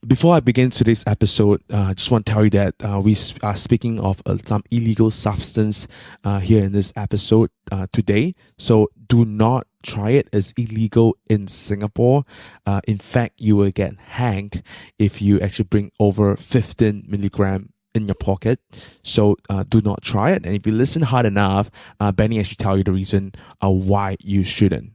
Before I begin today's episode, I just want to tell you that we are speaking of some illegal substance here in this episode today. So do not try it. It's illegal in Singapore. In fact, you will get hanged if you actually bring over 15 milligram in your pocket. So do not try it. And if you listen hard enough, Benny actually tell you the reason why you shouldn't.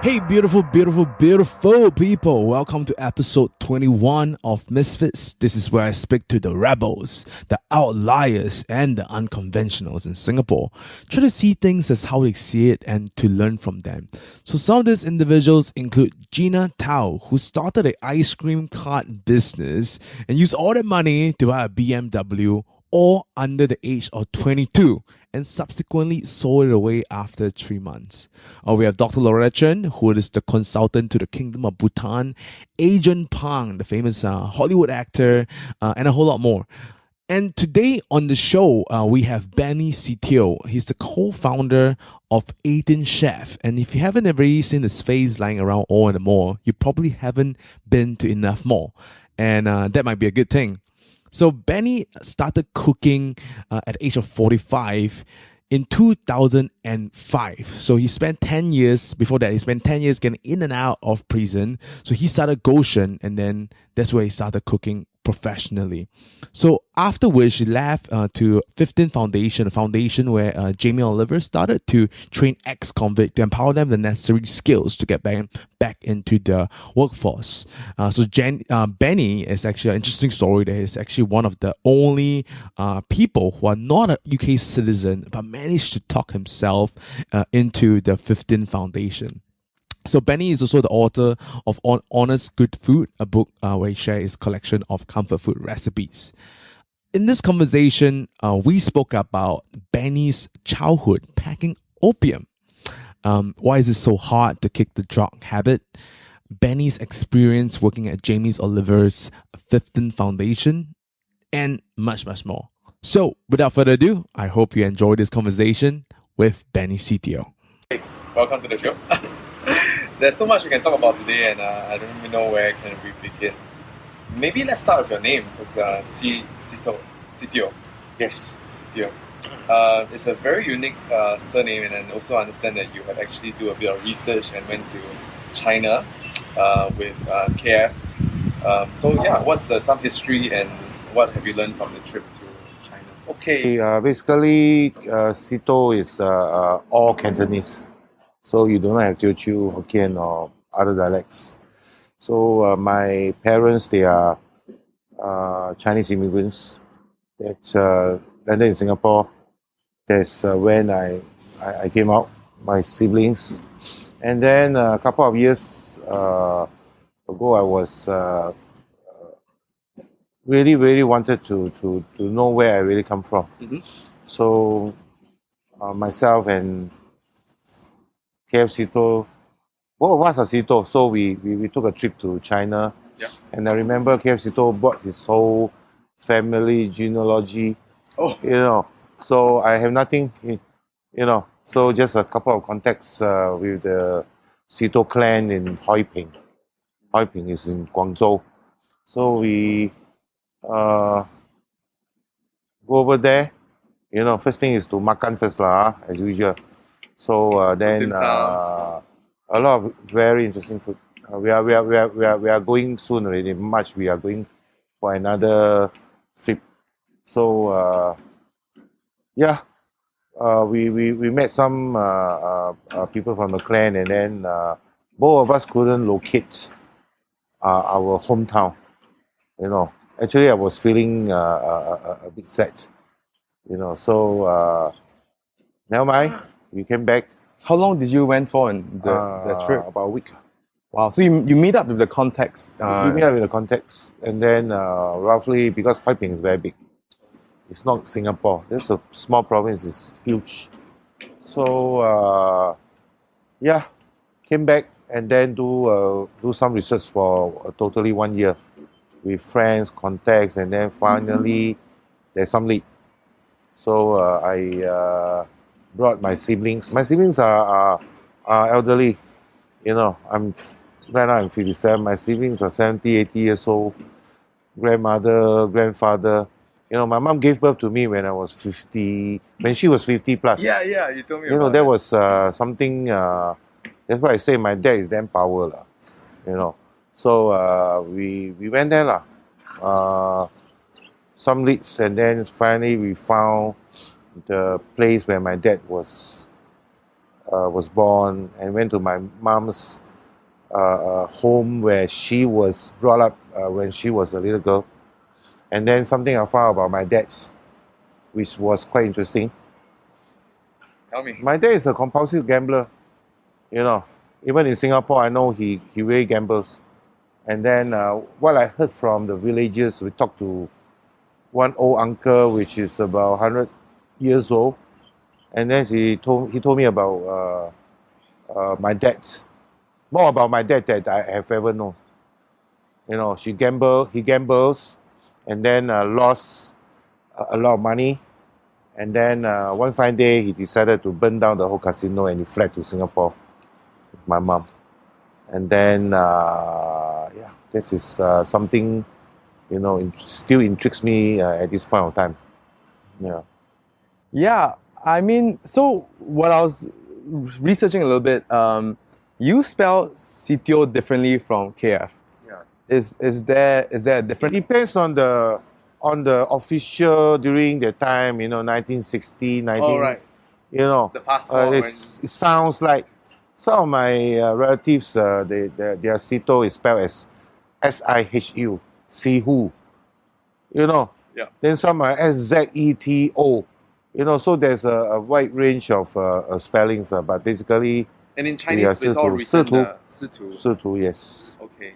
Hey, beautiful, beautiful, beautiful people. Welcome to episode 21 of Misfits. This is where I speak to the rebels, the outliers, and the unconventionals in Singapore. Try to see things as how they see it and to learn from them. So some of these individuals include Gina Tao, who started an ice cream cart business and used all that money to buy a BMW all under the age of 22 and subsequently sold it away after 3 months. We have Dr. Loretta Chen, who is the consultant to the Kingdom of Bhutan, Adrian Pang, the famous Hollywood actor, and a whole lot more. And today on the show, we have Benny Sitio. He's the co-founder of 18 Chef. And if you haven't already seen his face lying around all and more, you probably haven't been to enough more. And that might be a good thing. So Benny started cooking at the age of 45 in 2005. So he spent 10 years, before that, he spent 10 years getting in and out of prison. So he started Goshen, and then that's where he started cooking professionally. So after which he left to 15 Foundation, a foundation where Jamie Oliver started to train ex-convict to empower them the necessary skills to get back into the workforce. Benny is actually an interesting story that is actually one of the only people who are not a UK citizen but managed to talk himself into the 15 Foundation. So Benny is also the author of Honest Good Food, a book where he shares his collection of comfort food recipes. In this conversation, we spoke about Benny's childhood packing opium. Why is it so hard to kick the drug habit? Benny's experience working at Jamie Oliver's 15 Foundation, and much, much more. So without further ado, I hope you enjoy this conversation with Benny Sitio. Hey, welcome to the show. There's so much we can talk about today, and I don't even know where can we begin. Maybe let's start with your name, because Sitio. Yes. Sitio. It's a very unique surname, and I also understand that you have actually do a bit of research and went to China with KF. What's some history and what have you learned from the trip to China? Okay, basically, Sito is all Cantonese. So you do not have Teochew, Hokkien, or other dialects. So my parents, they are Chinese immigrants that landed in Singapore. That's when I came out, my siblings. And then a couple of years ago, I was really wanted to know where I really come from. Mm-hmm. So myself and KF Sito, both of us are Sito, so we took a trip to China. Yeah. And I remember KF Sito brought his whole family genealogy. Oh. So I have nothing, so just a couple of contacts with the Sito clan in Hoi Ping. Hoi Ping is in Guangzhou. So we go over there. First thing is to makan first lah, as usual. So then a lot of very interesting food. We are going soon already. In March we are going for another trip. So we met some people from the clan, and then both of us couldn't locate our hometown. Actually I was feeling a bit sad. So never mind. We came back. How long did you went for in the trip? About a week. Wow. So you meet up with the contacts. We meet up with the contacts, and then roughly, because Hoi Ping is very big, It's not Singapore. This a small province. It's huge. So yeah, came back and then do some research for totally 1 year with friends, contacts, and then finally there's some lead. So I brought my siblings. My siblings are elderly. You know, right now I'm 57. My siblings are 70, 80 years old. Grandmother, grandfather. You know, my mom gave birth to me when I was 50, when she was 50 plus. Yeah, you told me You know, about that it. was something, that's why I say my dad is damn power, lah. You know. So we went there, lah. Some leads, and then finally we found the place where my dad was born, and went to my mom's home where she was brought up when she was a little girl. And then something I found about my dad's, which was quite interesting. Tell me. My dad is a compulsive gambler. You know, even in Singapore, I know he really gambles. And then what I heard from the villagers, we talked to one old uncle, which is about 100 years old. And then he told me about my dad, more about my dad that I have ever known. You know, he gambles, and then lost a lot of money. And then one fine day, he decided to burn down the whole casino, and he fled to Singapore with my mom. And then, yeah, this is something, you know, still intrigues me at this point of time. Yeah. Yeah, I mean, so when I was researching a little bit, you spell CTO differently from KF. Yeah. Is there a It different? depends on the official during the time, you know, 1960, 19. Oh, right. You know, The passport. it sounds like some of my relatives, their Sito is spelled as SIHU, Sihu. You know. Yeah. Then some are SZETO. You know, so there's a wide range of spellings, but basically, And in yeah, Chinese, it's all Situ. written Situ. Situ. Situ, yes. Okay.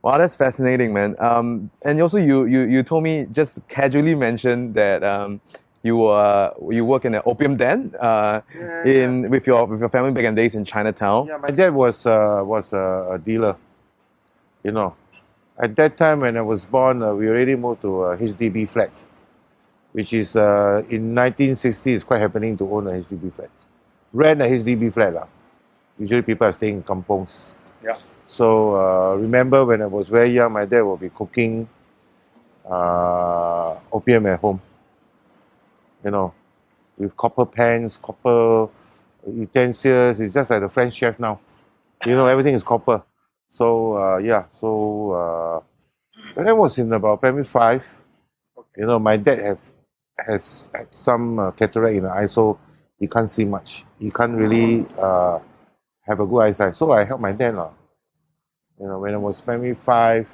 Wow, that's fascinating, man. And also you told me, just casually mentioned that you work in an opium den with your family back in the days in Chinatown. Yeah, my dad was a dealer. You know, at that time when I was born, we already moved to a HDB flat, which is in 1960 is quite happening to own a HDB flat. Rent a HDB flat, lah. Usually people are staying in kampongs. Yeah. So remember when I was very young, my dad would be cooking opium at home. You know, with copper pans, copper utensils. It's just like the French chef now. You know, everything is copper. So yeah. So when I was in about primary 5, you know, my dad has had some cataract in the eye, so he can't see much. He can't really have a good eyesight. So I helped my dad, lah. You know, when I was primary 5.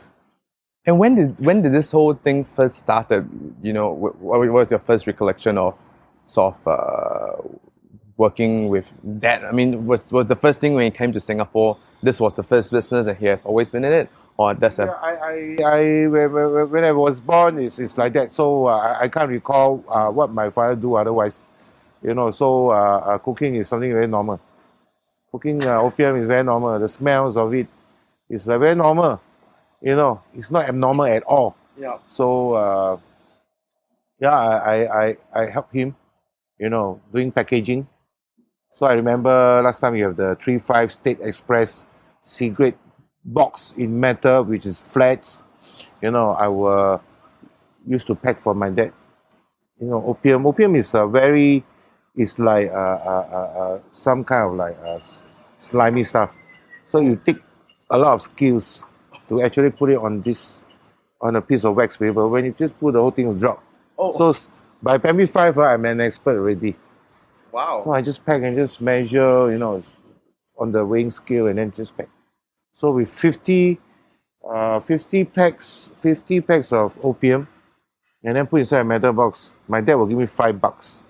And when did this whole thing first started? You know, what was your first recollection of sort of working with Dad? I mean, was the first thing when he came to Singapore, this was the first business and he has always been in it? Or that's Yeah, when I was born, it's like that. So I can't recall what my father do otherwise. You know, so cooking is something very normal. Cooking opium is very normal. The smells of it is like very normal. You know, it's not abnormal at all. Yeah. So yeah, I help him, you know, doing packaging. So I remember last time you have the 3-5 State Express cigarette box in metal, which is flats. You know, I used to pack for my dad. You know, opium. Opium is it's like some kind of like slimy stuff. So you take a lot of skills to actually put it on a piece of wax paper. When you just put, the whole thing will drop. Oh. So by primary 5, I'm an expert already. Wow. So I just pack and just measure, you know, on the weighing scale, and then just pack. So with 50 packs of opium, and then put inside a metal box, my dad will give me $5.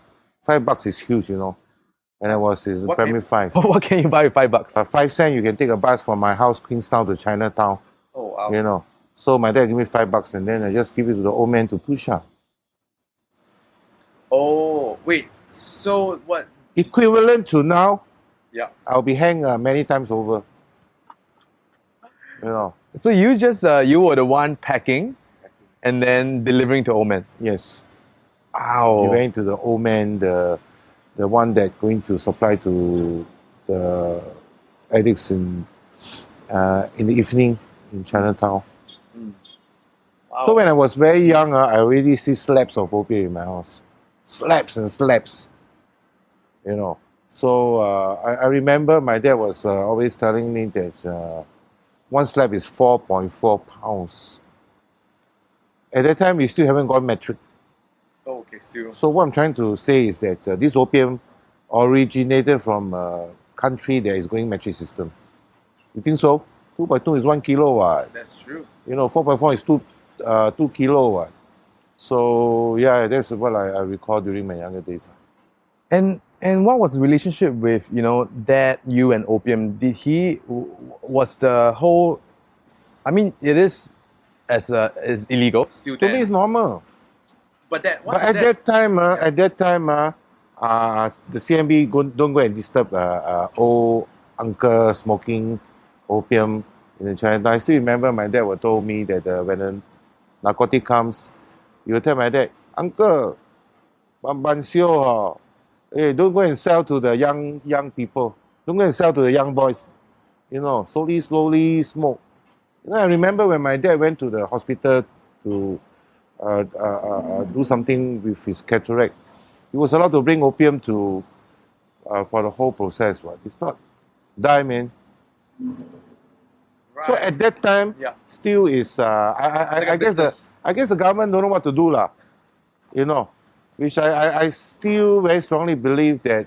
$5 is huge, you know. And I was in primary 5. What can you buy with $5? 5 cents, you can take a bus from my house, Queenstown, to Chinatown. Oh, wow. You know. So my dad give me $5, and then I just give it to the old man to push up. Oh, wait. So what? Equivalent to now, Yeah. I'll be hanged many times over. You know, So you just you were the one packing and then delivering to old man. yes. Wow. You went to the old man, the one that going to supply to the addicts in the evening in Chinatown. Wow. So when I was very young, I already see slabs of opium in my house. Slabs and slabs. You know. So I remember my dad was always telling me that one slab is 4.4 pounds. At that time, we still haven't got metric. Oh, okay, still. So what I'm trying to say is that this opium originated from a country that is going metric system. You think so? 2.2 is 1 kilo. What? That's true. You know, 4.4 is 2 kilo. What? So yeah, that's what I recall during my younger days. And what was the relationship with, you know, dad, you and opium? Did he was the whole? I mean, it is is illegal. Still To there. me, it's normal. But that. But at that time, the CMB don't go and disturb old uncle smoking opium in the Chinatown. I still remember my dad would told me that when the narcotic comes, he would tell my dad, Uncle, ban sio, hey, don't go and sell to the young people. Don't go and sell to the young boys. You know, slowly smoke. You know, I remember when my dad went to the hospital to do something with his cataract. He was allowed to bring opium to for the whole process. What? It's not die, man. Right. So at that time, Yeah. still is It's like a I guess business. I guess the government don't know what to do lah. You know, which I still very strongly believe that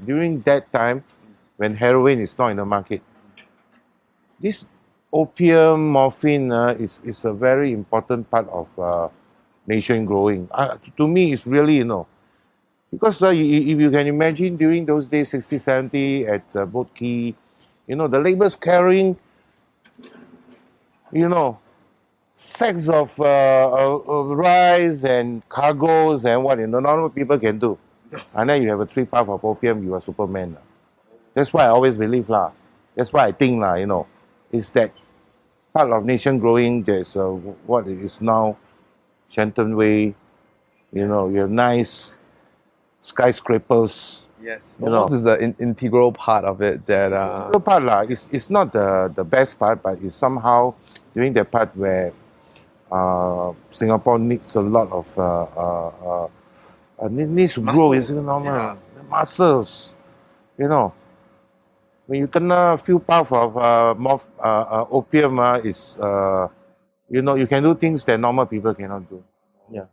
during that time, when heroin is not in the market, this opium morphine is a very important part of nation growing. To me, it's really, you know, because if you can imagine during those days, 60, 70 at Boat Quay, you know, the laborers carrying, you know, sacks of rice and cargoes and what, you know, normal people can do. And then you have a 3 puff of opium, you are Superman. That's why I always believe lah. That's why I think lah, you know, is that part of nation growing. There's what is now Shenton Way. You know, you have nice skyscrapers. Yes. You know, This is an integral part of it that the part lah. It's not the best part, but it's somehow during the part where Singapore needs a lot of needs to grow. Muscle. Is normal. Yeah. The muscles. You know, when you kena a few puff of opium, is you know, you can do things that normal people cannot do. Yeah.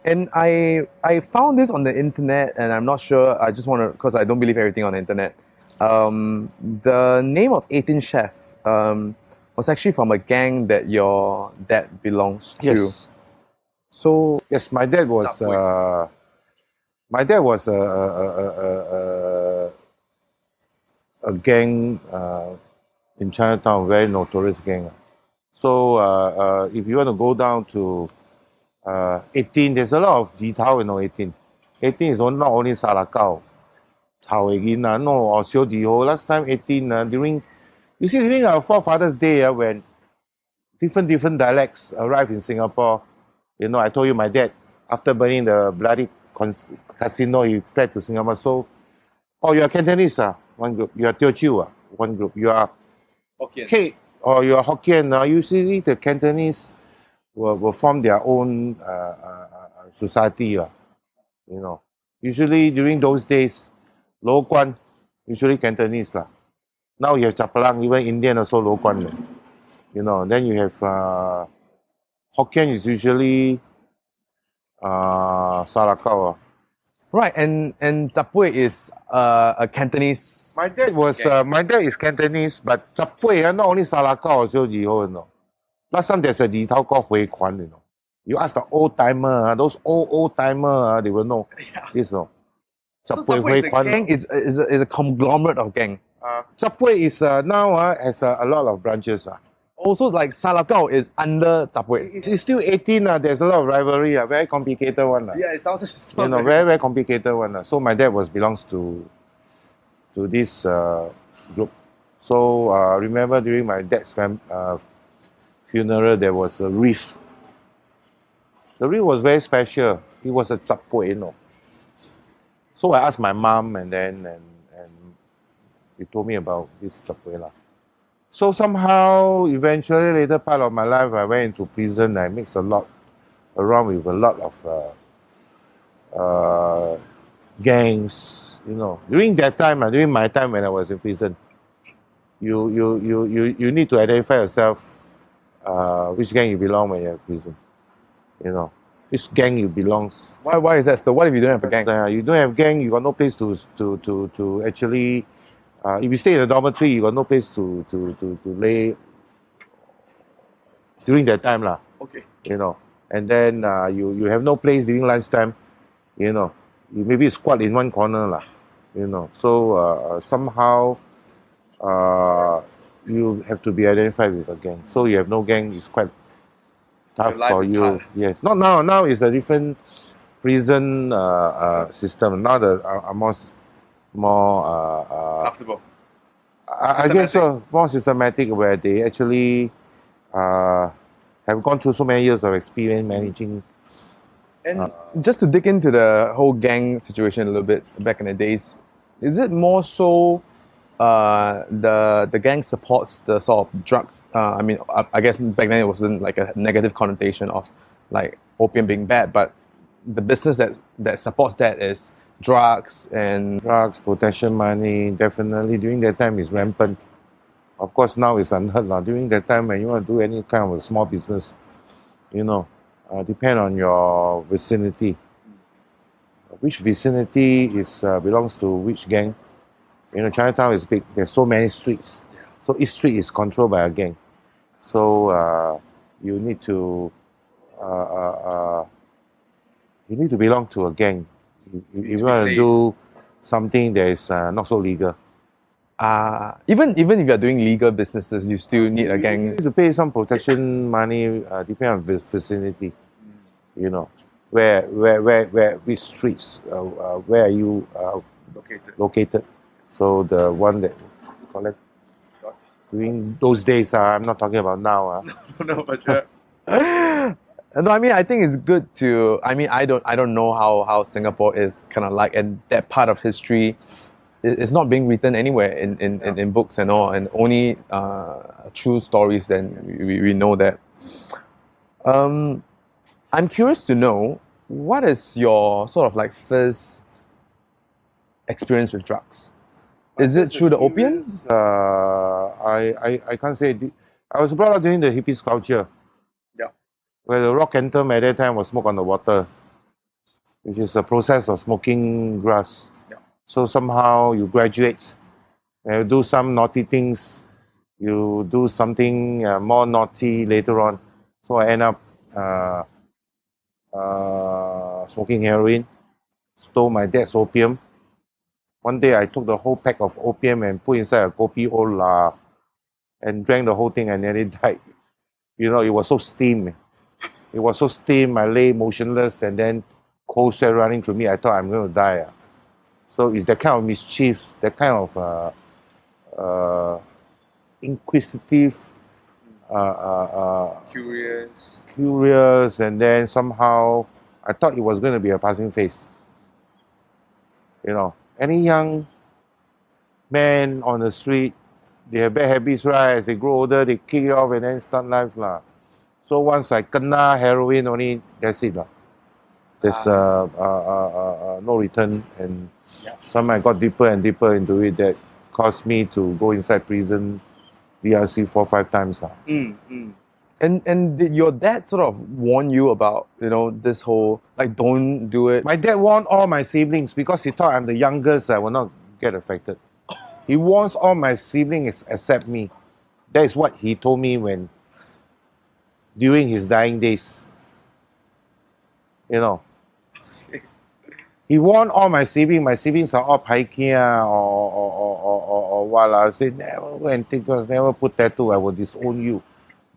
And I found this on the internet, and I'm not sure. I just want to, because I don't believe everything on the internet. The name of 18 Chef was actually from a gang that your dad belongs to. Yes. So Yes, my dad was Subway. a gang in Chinatown, very notorious gang. So if you want to go down to 18, there's a lot of jitao, you know, 18. 18 is not only Salakau, Chao Egin, no, or Xiu Jiho. Last time 18, during our forefathers' day, when different dialects arrived in Singapore, you know, I told you my dad, after burning the bloody casino, he fled to Singapore. So, oh, you are Cantonese, one group. You are Teochew, one group. You are Okay. K, or you are Hokkien. Usually the Cantonese will form their own society. You know, usually during those days, Lo Guan, usually Cantonese. Now you have Chapalang, even Indian also Lo Guan. You know, then you have Hokkien is usually Salakau. right, and Zapui is a Cantonese. My dad was my dad is Cantonese, but Zapui, not only Salakau, also Jiho, you know. Last time there's a Jitao called Hui Kwan, you know. You ask the old timer, those old timer, they will know. Yeah. This, no. So Zapui Zapui Hui is a Kwan. gang, is a conglomerate of gang. Zapui is now has a lot of branches. Also, like Salakau is under Tapway. It's still 18. There's a lot of rivalry. Very complicated one. Yeah, it sounds You know, very, very complicated one. So my dad belongs to this group. So remember during my dad's funeral, there was a wreath. The wreath was very special. It was a Tapway, you know. So I asked my mom, and he told me about this Tapway lah. So somehow, eventually, later part of my life, I went into prison. I mixed around with a lot of gangs. You know, during that time, during my time when I was in prison, you need to identify yourself, which gang you belong when you're in prison. You know, which gang you belongs. Why is that? So what if you don't have a gang? You don't have gang, you got no place to actually. If you stay in a dormitory, you got no place to lay during that time lah. Okay. You know, and then you have no place during lunchtime. You know, you maybe squat in one corner lah. You know, so somehow you have to be identified with a gang. So you have no gang, it's quite tough for you. Hard. Yes, not now. Now it's a different prison system. Now the more Comfortable. I guess so, more systematic, where they actually have gone through so many years of experience managing. And just to dig into the whole gang situation a little bit back in the days, is it more so the gang supports the sort of drug? I mean, I guess back then it wasn't like a negative connotation of like opium being bad, but the business that supports that is drugs, protection money, definitely during that time is rampant. Of course, now it's unheard of. During that time, when you want to do any kind of a small business, you know, depend on your vicinity. Which vicinity belongs to which gang? You know, Chinatown is big. There's so many streets, so each street is controlled by a gang. So you need to belong to a gang. If you want to do something that is not so legal. Even if you're doing legal businesses, you still need a gang. You need to pay some protection money, depending on the vicinity. You know, which streets, where are you located? So the one that collect during those days, I'm not talking about now. No, but sure. No, I mean, I think it's good to. I mean, I don't know how Singapore is kind of like, and that part of history is not being written anywhere in books and all, and only true stories. Then we know that. I'm curious to know, what is your sort of like first experience with drugs? Is it through the opium? I can't say. I was brought up during the hippies culture. Where the rock anthem at that time was smoke on the water, which is a process of smoking grass. So somehow you graduate, and you do some naughty things, you do something more naughty later on. So I end up smoking heroin, stole my dad's opium. One day I took the whole pack of opium and put inside a kopi ola and drank the whole thing and nearly died. You know, it was so steamy. It was so steam, I lay motionless, and then cold sweat running to me. I thought I'm going to die. So it's that kind of mischief, that kind of inquisitive, curious, and then somehow I thought it was going to be a passing phase. You know, any young man on the street, they have bad habits, right? As they grow older, they kick it off and then start life lah. So once I kena heroin only, that's it lah. There's no return, and somehow I got deeper and deeper into it. That caused me to go inside prison, DRC 4-5 times lah. And did your dad sort of warn you about, you know, this whole like don't do it? My dad warned all my siblings because he thought I'm the youngest. I will not get affected. He warns all my siblings except me. That is what he told me during his dying days. You know. He warned all my siblings. My siblings are all paikia or what. I said, never go and take us, never put tattoo. I will disown you.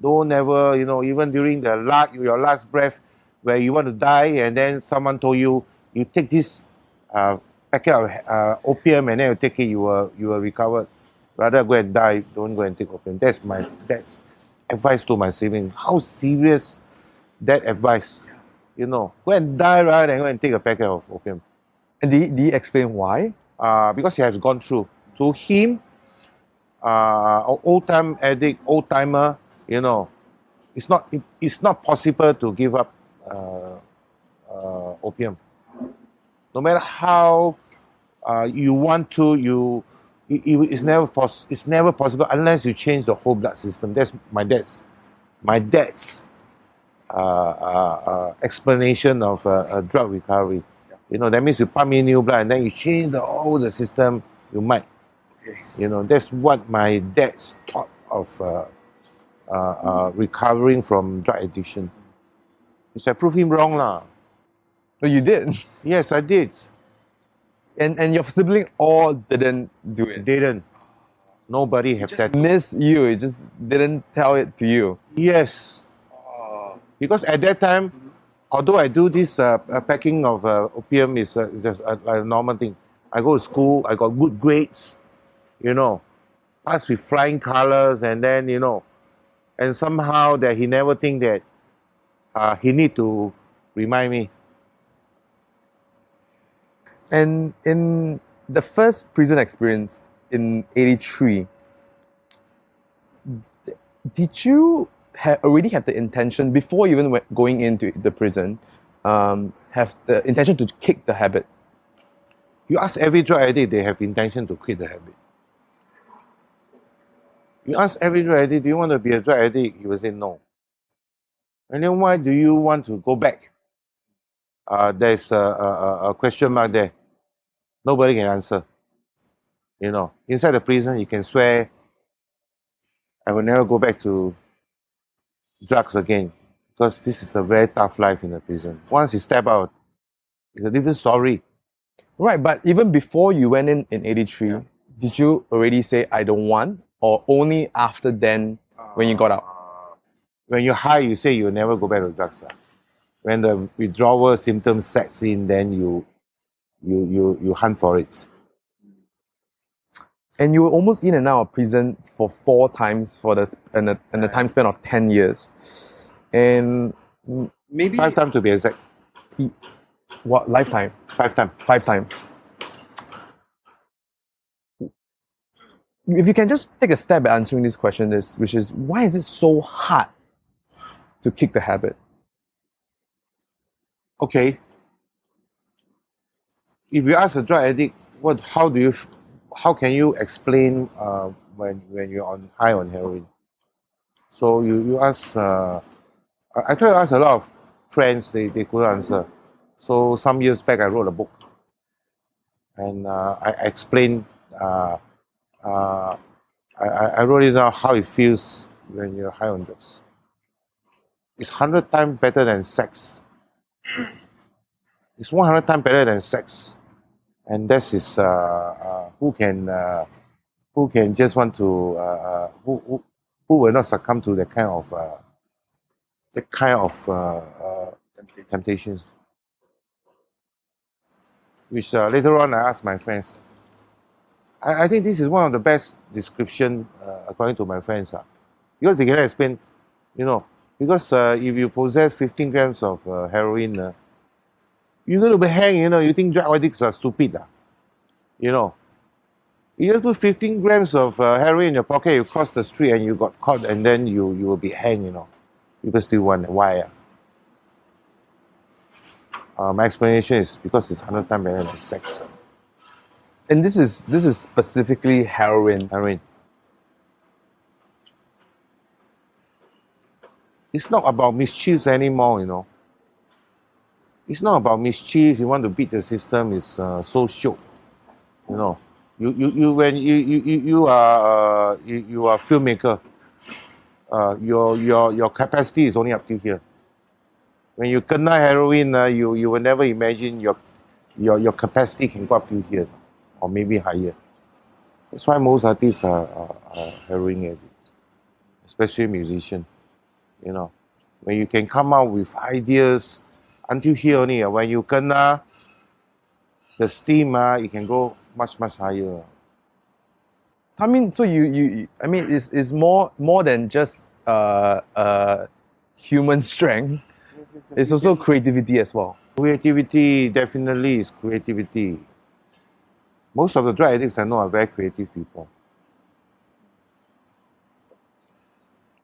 Don't ever, even during your last breath, where you want to die, and then someone told you, you take this packet of opium, and then you take it, you will recover. Rather go and die. Don't go and take opium. That's advice to my sibling. How serious that advice? Go and die rather than go and take a packet of opium. And did he explain why? Because he has gone through. To him, old time addict, old timer, it's not possible to give up opium. No matter how you want to, it's never possible unless you change the whole blood system. That's my dad's explanation of drug recovery. That means you pump in new blood and then you change the whole the system. You might. Okay. That's what my dad's thought of recovering from drug addiction. Which I proved him wrong lah. No, you did. Yes, I did. And your sibling all didn't do it. Didn't. Nobody have that. Miss you, it just didn't tell it to you. Yes. Oh, Because at that time, although I do this packing of opium is just a normal thing. I go to school, I got good grades, pass with flying colors, and then, and somehow that he never think that he need to remind me. And in the first prison experience in '83, did you already have the intention, before even going into the prison, have the intention to kick the habit? You ask every drug addict, they have intention to quit the habit. You ask every drug addict, do you want to be a drug addict? He will say no. And then why do you want to go back? There's a question mark there. Nobody can answer. Inside the prison, you can swear, I will never go back to drugs again, because this is a very tough life in the prison. Once you step out, it's a different story. Right, but even before you went in '83, did you already say, I don't want? Or only after then, when you got out? When you're high, you say you'll never go back to drugs. When the withdrawal symptoms sets in, then you hunt for it. And you were almost in and out of prison for 4 times in a time span of 10 years. And maybe 5 times to be exact. what, lifetime? 5 times. 5 times. If you can just take a step at answering this question, which is, why is it so hard to kick the habit? Okay. If you ask a drug addict, how can you explain when you're high on heroin? So you ask. I try to ask a lot of friends. They couldn't answer. So some years back, I wrote a book, and I explained. I wrote it down how it feels when you're high on drugs. It's 100 times better than sex. It's 100 times better than sex, and this is who can just want to who will not succumb to that kind of temptations. Which later on I asked my friends. I think this is one of the best description according to my friends, because they can explain, because if you possess 15 grams of heroin, you're going to be hanged. You think drug addicts are stupid, You just put 15 grams of heroin in your pocket, you cross the street and you got caught, and then you will be hanged. People still wonder why. My explanation is because it's 100 times better than sex. And this is specifically heroin. Heroin. It's not about mischief anymore. It's not about mischief. You want to beat the system. It's so shook. You when you are a filmmaker. Your capacity is only up to here. When you kena heroin, you will never imagine your capacity can go up to here, or maybe higher. That's why most artists are heroin addicts, especially musicians. You know, when you can come out with ideas until here only. When you kena the steam, it can go much higher. I mean, so I mean, it's more than just human strength. It's also creativity as well. Creativity definitely is creativity. Most of the drug addicts I know are very creative people.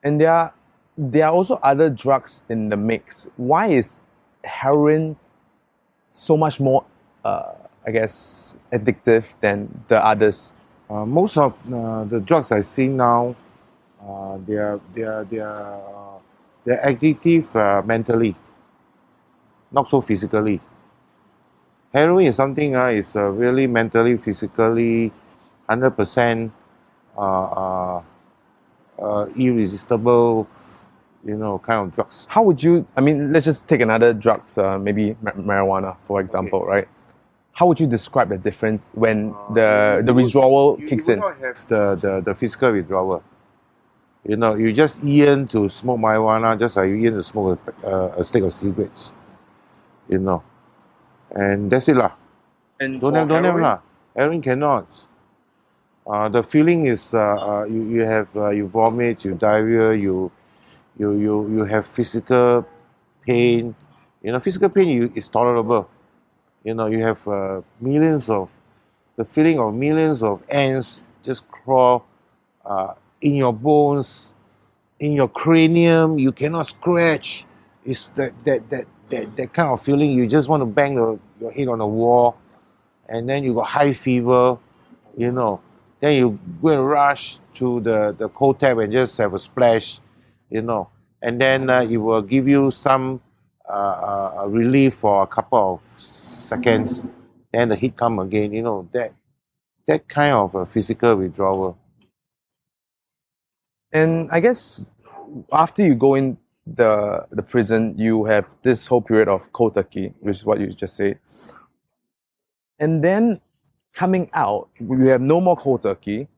And there are also other drugs in the mix. Why is heroin so much more, I guess, addictive than the others? Most of the drugs I see now, they are addictive mentally, not so physically. Heroin is something is really mentally, physically, 100% irresistible, kind of drugs. How would you? I mean, let's just take another drugs, maybe marijuana, for example, right? How would you describe the difference when the withdrawal kicks in? You will not have the physical withdrawal. You just eat to smoke marijuana just like you eat to smoke a stick of cigarettes. And that's it lah. And Don't have lah. Heroin cannot. The feeling is you vomit, you diarrhea, you have physical pain. Physical pain is tolerable. You have the feeling of millions of ants just crawl in your bones, in your cranium. You cannot scratch. It's that kind of feeling. You just want to bang your head on the wall, and then you got high fever. Then you go and rush to the cold tap and just have a splash. And then it will give you some relief for a couple of seconds, then the heat come again. That kind of a physical withdrawal. And I guess after you go in the prison, you have this whole period of cold turkey, which is what you just said. And then coming out, we have no more cold turkey.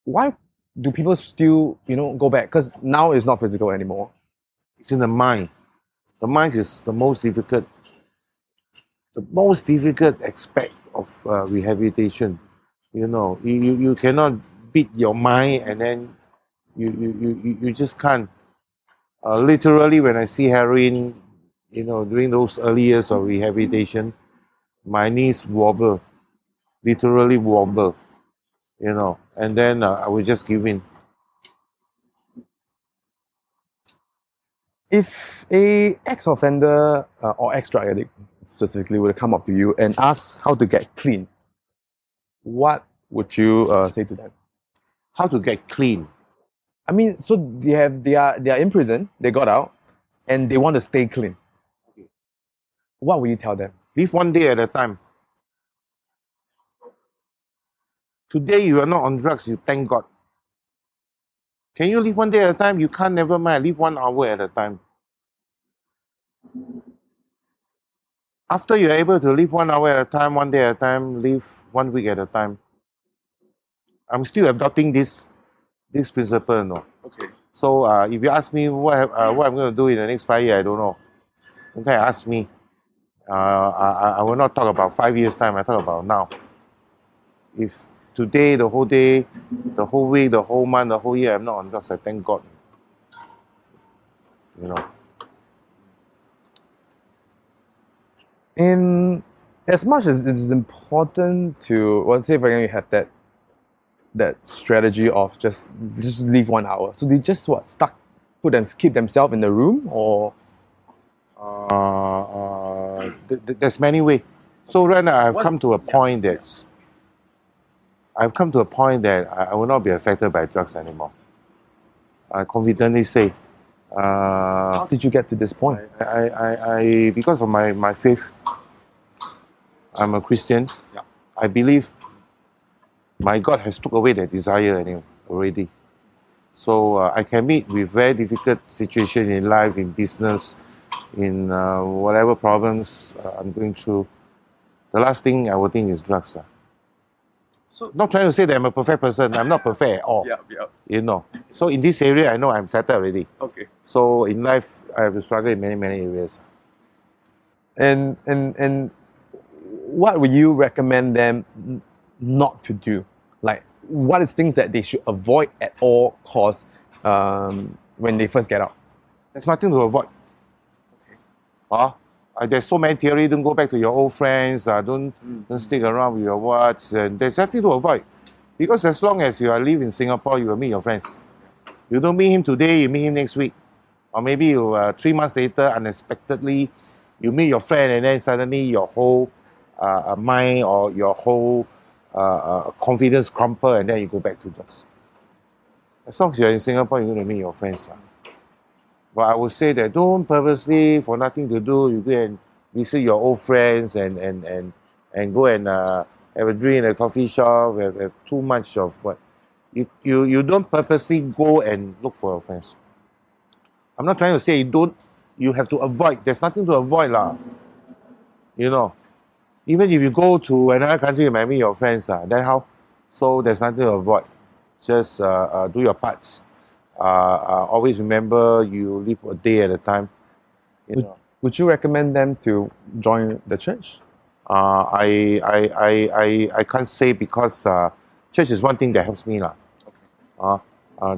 Why do people still, go back? Because now it's not physical anymore. It's in the mind. The mind is the most difficult aspect of rehabilitation. You cannot beat your mind, and then you just can't. Literally, when I see heroin, during those early years of rehabilitation, my knees wobble, literally wobble, and then I will just give in. If a ex-offender or ex-drug addict specifically would come up to you and ask how to get clean, what would you say to them? How to get clean? I mean, so they are in prison, they got out, and they want to stay clean. Okay. What will you tell them? Live one day at a time. Today you are not on drugs, you thank God. Can you live one day at a time? You can't, never mind. Live 1 hour at a time. After you're able to live 1 hour at a time, 1 day at a time, live 1 week at a time. I'm still adopting this principle, no. Okay. So if you ask me what I'm going to do in the next 5 years, I don't know. Okay, ask me. I will not talk about 5 years' time. I talk about now. If today, the whole day, the whole week, the whole month, the whole year, I'm not on drugs, I thank God. In as much as it's important to, well, say for example, you have that strategy of just leave 1 hour. So they just keep themselves in the room, or there's many ways. So right now I've come to a point that I will not be affected by drugs anymore. I confidently say. How did you get to this point? I because of my faith. I'm a Christian. Yeah. I believe my God has took away that desire anyway already. So I can meet with very difficult situation in life, in business, in whatever problems I'm going through. The last thing I would think is drugs. So Not trying to say that I'm a perfect person. I'm not perfect at all. yeah. You know. So in this area, I know I'm settled already. Okay. So in life, I have to struggle in many areas. And what would you recommend them not to do? Like, what is things that they should avoid at all costs when they first get out? There's nothing to avoid. There's so many theories. Don't go back to your old friends. Don't stick around with your what's. And there's nothing to avoid. Because as long as you are live in Singapore, you will meet your friends. You don't meet him today, you meet him next week. Or maybe you 3 months later, unexpectedly, you meet your friend and then suddenly your whole mind or your whole confidence crumple and then you go back to drugs. As long as you're in Singapore, you're going to meet your friends. But I would say that don't purposely, for nothing to do, you go and visit your old friends and go and have a drink in a coffee shop, have too much of what. You don't purposely go and look for your friends. I'm not trying to say you have to avoid. There's nothing to avoid lah. You know. Even if you go to another country and meet your friends, then how? So there's nothing to avoid. Just do your parts. Always remember you live a day at a time. Would you recommend them to join the church? I can't say because church is one thing that helps me lah.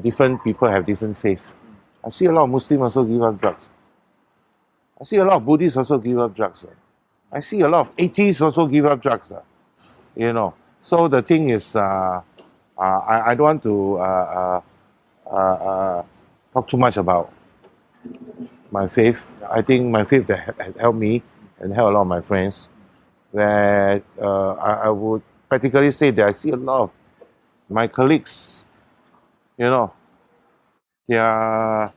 Different people have different faith. I see a lot of Muslims also give up drugs. I see a lot of Buddhists also give up drugs. I see a lot of atheists also give up drugs. You know. So the thing is, I don't want to talk too much about my faith. I think my faith that has helped me and helped a lot of my friends. That I would practically say that I see a lot of my colleagues, you know, they are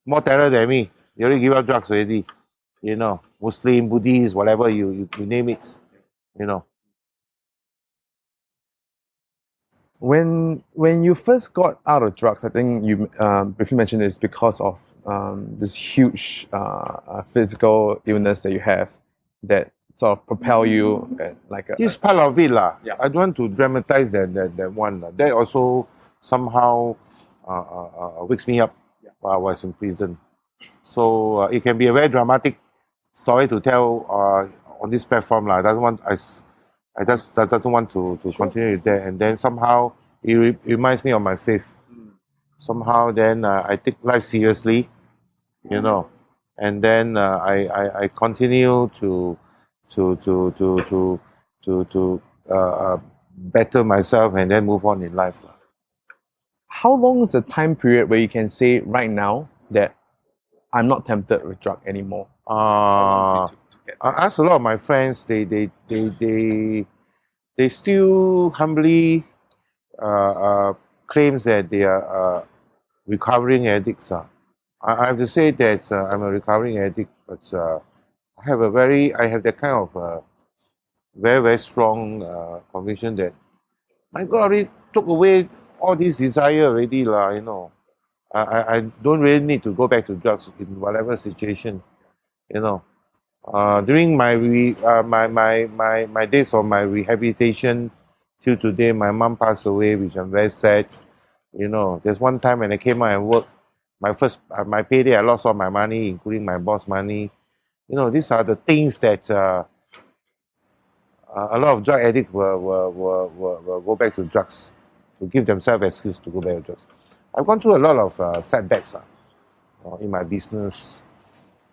more terror than me. They already give up drugs already, you know, Muslim, Buddhist, whatever you name it, you know. When you first got out of drugs, I think you briefly mentioned it's because of this huge physical illness that you have that sort of propel you like a... It's part of it lah. Yeah. I don't want to dramatize that one. That also somehow wakes me up while I was in prison. So it can be a very dramatic story to tell on this platform lah. I just doesn't want to continue with that. And then somehow it reminds me of my faith. Somehow then I take life seriously, you know, and then I continue to better myself and then move on in life. How long is the time period where you can say right now that I'm not tempted with drug anymore? I asked a lot of my friends. They still humbly claims that they are recovering addicts. I have to say that I'm a recovering addict, but I have that kind of very strong conviction that my God already took away all this desire already lah. You know, I don't really need to go back to drugs in whatever situation. You know, during my my days of my rehabilitation till today, my mom passed away, which I'm very sad. You know, there's one time when I came out and worked, my payday, I lost all my money, including my boss money. You know, these are the things that a lot of drug addicts will go back to drugs to give themselves excuse to go back to drugs. I've gone through a lot of setbacks in my business.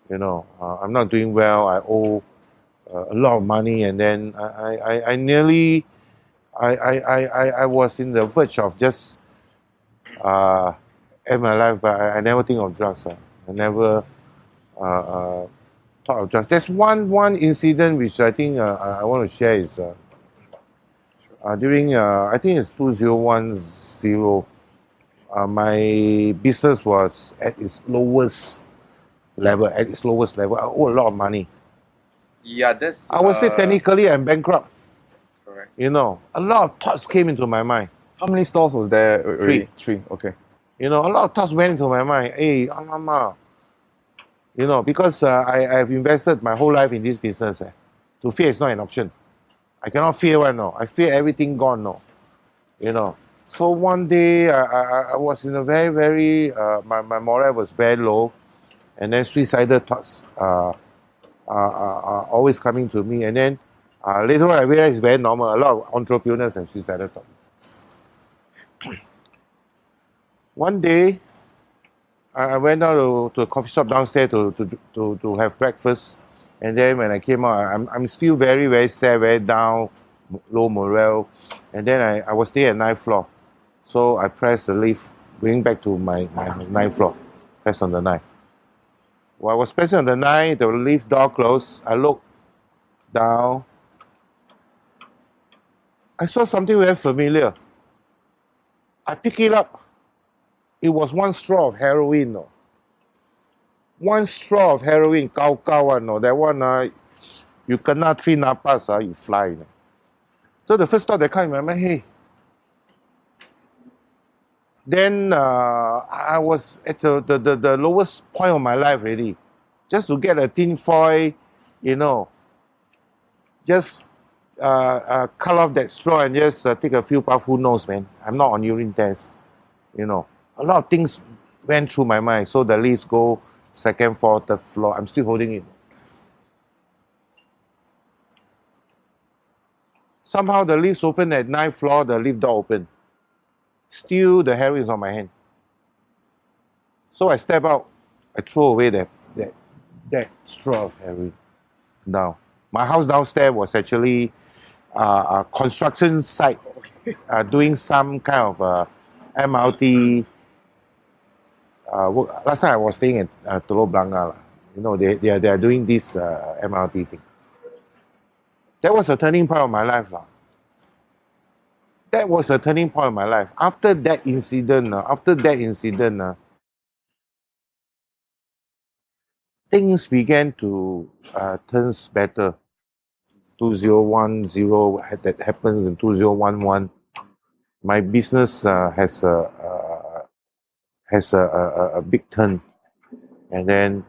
You know, I'm not doing well. I owe a lot of money, and then I nearly I was in the verge of just end my life, but I never think of drugs. I never thought of drugs. There's one incident which I think I want to share is during I think it's 2010. My business was at its lowest level. I owe a lot of money. Yeah, that's. I would say technically I'm bankrupt. Correct. You know, a lot of thoughts came into my mind. How many stores was there already? Three. Okay. You know, a lot of thoughts went into my mind. Hey, alamak. You know, because I've invested my whole life in this business. To fear is not an option. I cannot fear one, no. I fear everything gone, no. you know. So one day I was in a very, my morale was very low, and then suicidal thoughts are always coming to me. And then later on I realized it's very normal. A lot of entrepreneurs have suicidal thoughts. One day I went down to a coffee shop downstairs to have breakfast. And then when I came out, I'm still very sad, very down, low morale. And then I was staying at ninth floor. So I pressed the lift, going back to my ninth floor. Press on the ninth. While I was pressing on the ninth, the lift door closed. I looked down. I saw something very familiar. I picked it up. It was one straw of heroin. No. One straw of heroin, kau no. That one, you kena 3 napas, you fly. No. So the first thought that came in my mind, hey. Then I was at the lowest point of my life already. Just to get a tin foil, you know, just cut off that straw and just take a few puffs. Who knows, man? I'm not on urine test, you know. A lot of things went through my mind. So the lifts go second floor, third floor. I'm still holding it. Somehow the lifts open at ninth floor, the lift door open. Still the heroin is on my hand. So I step out, I throw away that straw of heroin down. My house downstairs was actually a construction site, doing some kind of MRT. Last time I was staying at Telok Blangah. You know, they are doing this MRT thing. That was a turning point of my life. That was a turning point of my life. After that incident, things began to turn better. 2010, that happens in 2011. My business has a big turn, and then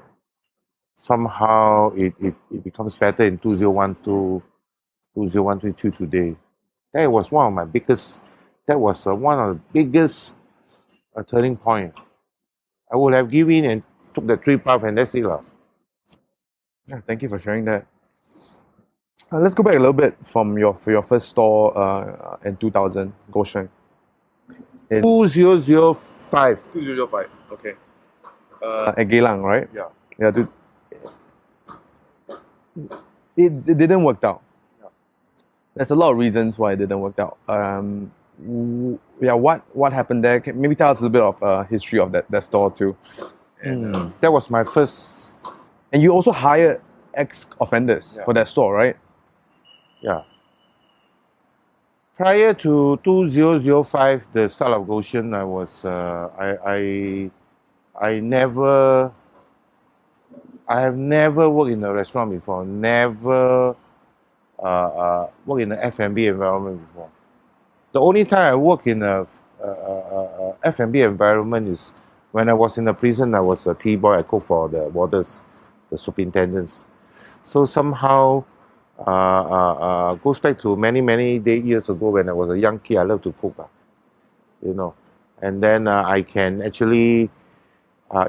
somehow it becomes better in 2012, 2022 today. That was one of my biggest. That was one of the biggest turning point. I would have given in and took the 3 path, and that's it, lah. Yeah, thank you for sharing that. Let's go back a little bit from your first store in 2000, Goshen. 2005. 2005. Okay. At Geylang, right? Yeah. Yeah. It didn't work out. Yeah. There's a lot of reasons why it didn't work out. Yeah. What happened there? Maybe tell us a little bit of history of that store too. And, That was my first. and you also hired ex-offenders Yeah. for that store, right? Yeah. Prior to 2005, the start of Goshen, I was I have never worked in a restaurant before. Never worked in an F&B environment before. The only time I worked in a F&B environment is when I was in the prison. I was a tea boy. I cooked for the warders, the superintendents. So somehow goes back to many years ago when I was a young kid. I love to cook, you know. And then I can actually,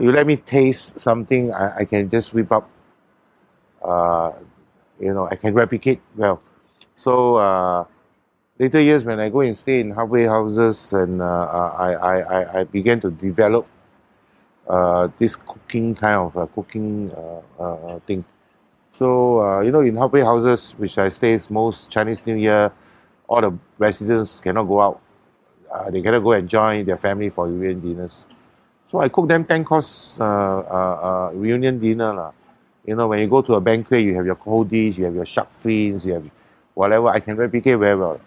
you let me taste something, I can just whip up, you know, I can replicate well. So later years when I go and stay in halfway houses, and I began to develop this cooking kind of thing. So, you know, in halfway houses, which I stay, most Chinese New Year, all the residents cannot go out. They cannot go and join their family for reunion dinners. So I cook them 10-course reunion dinner. lah. You know, when you go to a banquet, you have your cold dish, you have your shark fins, you have whatever. I can replicate very well.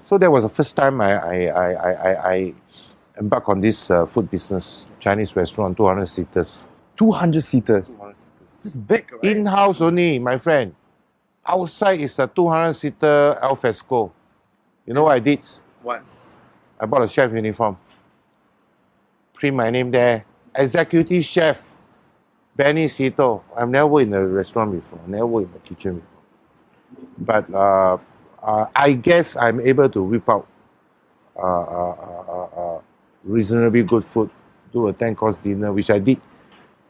So that was the first time I embarked on this food business, Chinese restaurant, 200 seaters. 200 seaters. This is big, right? In-house only, my friend. Outside is a 200-seater alfresco. You know what I did? What? I bought a chef uniform. Print my name there. Executive chef, Benny Sito. I've never worked in a restaurant before. Never worked in the kitchen before. But I guess I'm able to whip out reasonably good food, do a 10-course dinner, which I did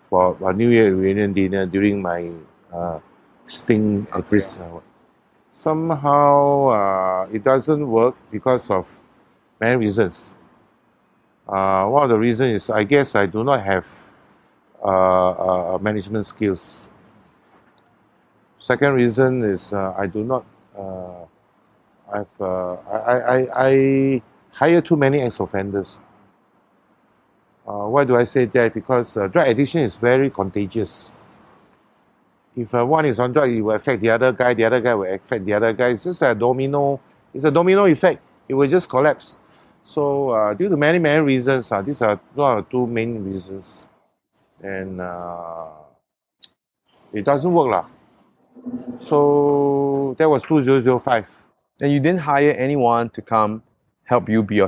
for a New Year reunion dinner during my stint at this. Somehow it doesn't work because of many reasons. One of the reasons is I guess I do not have management skills. Second reason is I do not. I hire too many ex-offenders. Why do I say that? Because drug addiction is very contagious. If one is on drug, it will affect the other guy will affect the other guy. It's just a domino. It's a domino effect. It will just collapse. So due to many reasons, these are one of the two main reasons, and it doesn't work lah. So that was 2005. And you didn't hire anyone to come help you be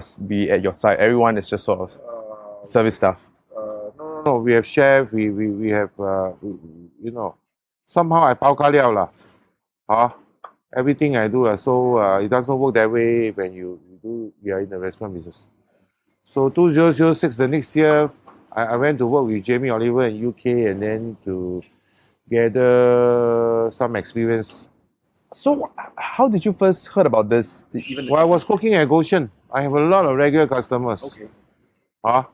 at your side. Everyone is just sort of service staff. No. We have chef. We have you know. Somehow I pao ka liao lah. Everything I do so it doesn't work that way when you are in the restaurant business. So 2006, the next year, I went to work with Jamie Oliver in UK and then to gather some experience. So how did you first heard about this? Well, I was cooking at Goshen. I have a lot of regular customers. Okay. I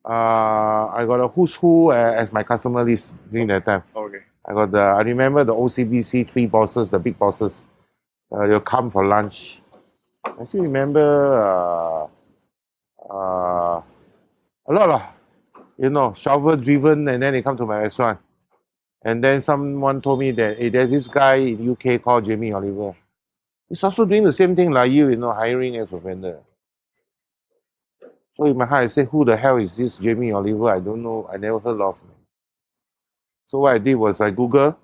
got a who's who as my customer list during that time. Okay. I remember the OCBC 3 bosses, the big bosses. They'll come for lunch. I still remember a lot of, shovel driven, and then they come to my restaurant. And then someone told me that, hey, there's this guy in UK called Jamie Oliver. He's also doing the same thing like you, hiring ex-offender. So in my heart, I said, who the hell is this Jamie Oliver? I don't know. I never heard of him. So what I did was I Googled,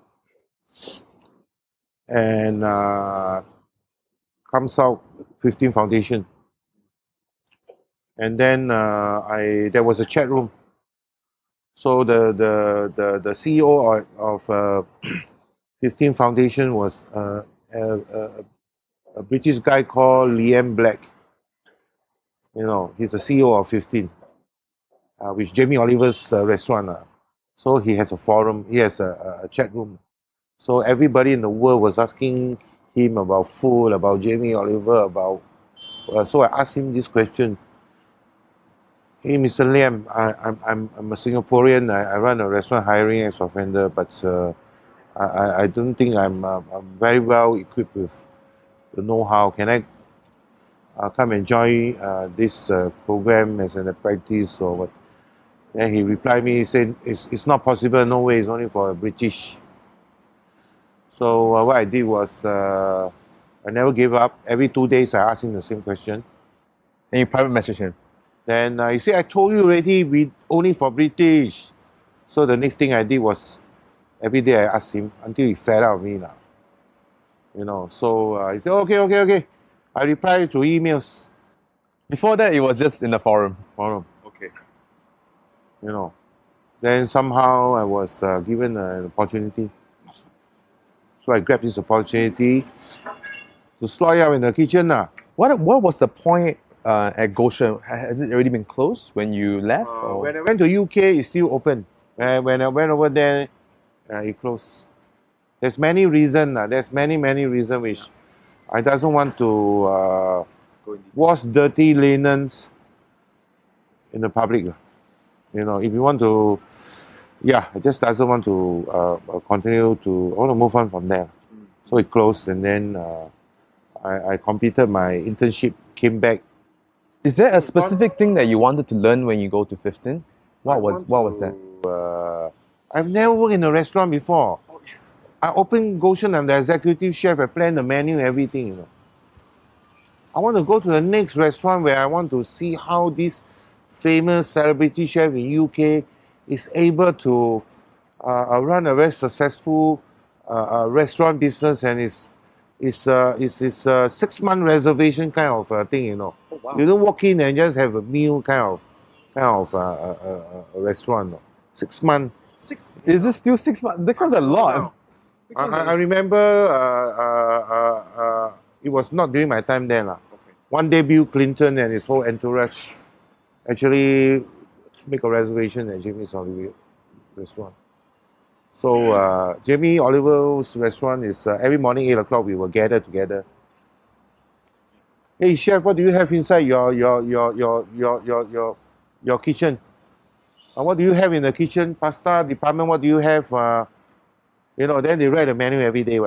and comes out 15 Foundation. And then there was a chat room. So the CEO of 15 Foundation was a British guy called Liam Black. He's the CEO of 15, which Jamie Oliver's restaurant. So he has a forum, he has a chat room. So everybody in the world was asking him about food, about Jamie Oliver, so I asked him this question. Hey, Mr. Liam, I'm a Singaporean. I run a restaurant hiring ex-offender, but I don't think I'm very well equipped with the know-how. Can I come and join this program as an apprentice or what? Then he replied me, he said, it's not possible, no way, it's only for a British. So what I did was, I never gave up. Every 2 days I asked him the same question. And you private message him? Then he said, I told you already, we only for British. So the next thing I did was, every day I asked him until he fed out of me now. So he said, okay. I replied to emails. Before that, it was just in the forum. Okay. Then somehow I was given an opportunity. So I grabbed this opportunity to slot out in the kitchen. What was the point at Goshen? Has it already been closed when you left? When I went to UK, it's still open. When I went over there, it closed. There's many reasons. There's many reasons which I doesn't want to wash dirty linens in the public. If you want to, I just doesn't want to continue to. I want to move on from there. So it closed, and then I completed my internship, came back. Is there a specific thing that you wanted to learn when you go to 15? What was that? I've never worked in a restaurant before. I opened Goshen, I'm the executive chef, I plan the menu, everything. I want to go to the next restaurant where I want to see how this famous celebrity chef in UK is able to run a very successful restaurant business, and it's a 6-month reservation kind of thing. Oh, wow. You don't walk in and just have a meal kind of a restaurant. 6 months. Is this still 6 months? That sounds a lot. I remember it was not during my time then. One day Bill Clinton and his whole entourage actually make a reservation at Jamie Oliver restaurant. So Jamie Oliver's restaurant is every morning 8 o'clock we will gather together. Hey chef, what do you have inside your kitchen? What do you have in the kitchen? Pasta department, what do you have? Then they write the menu every day.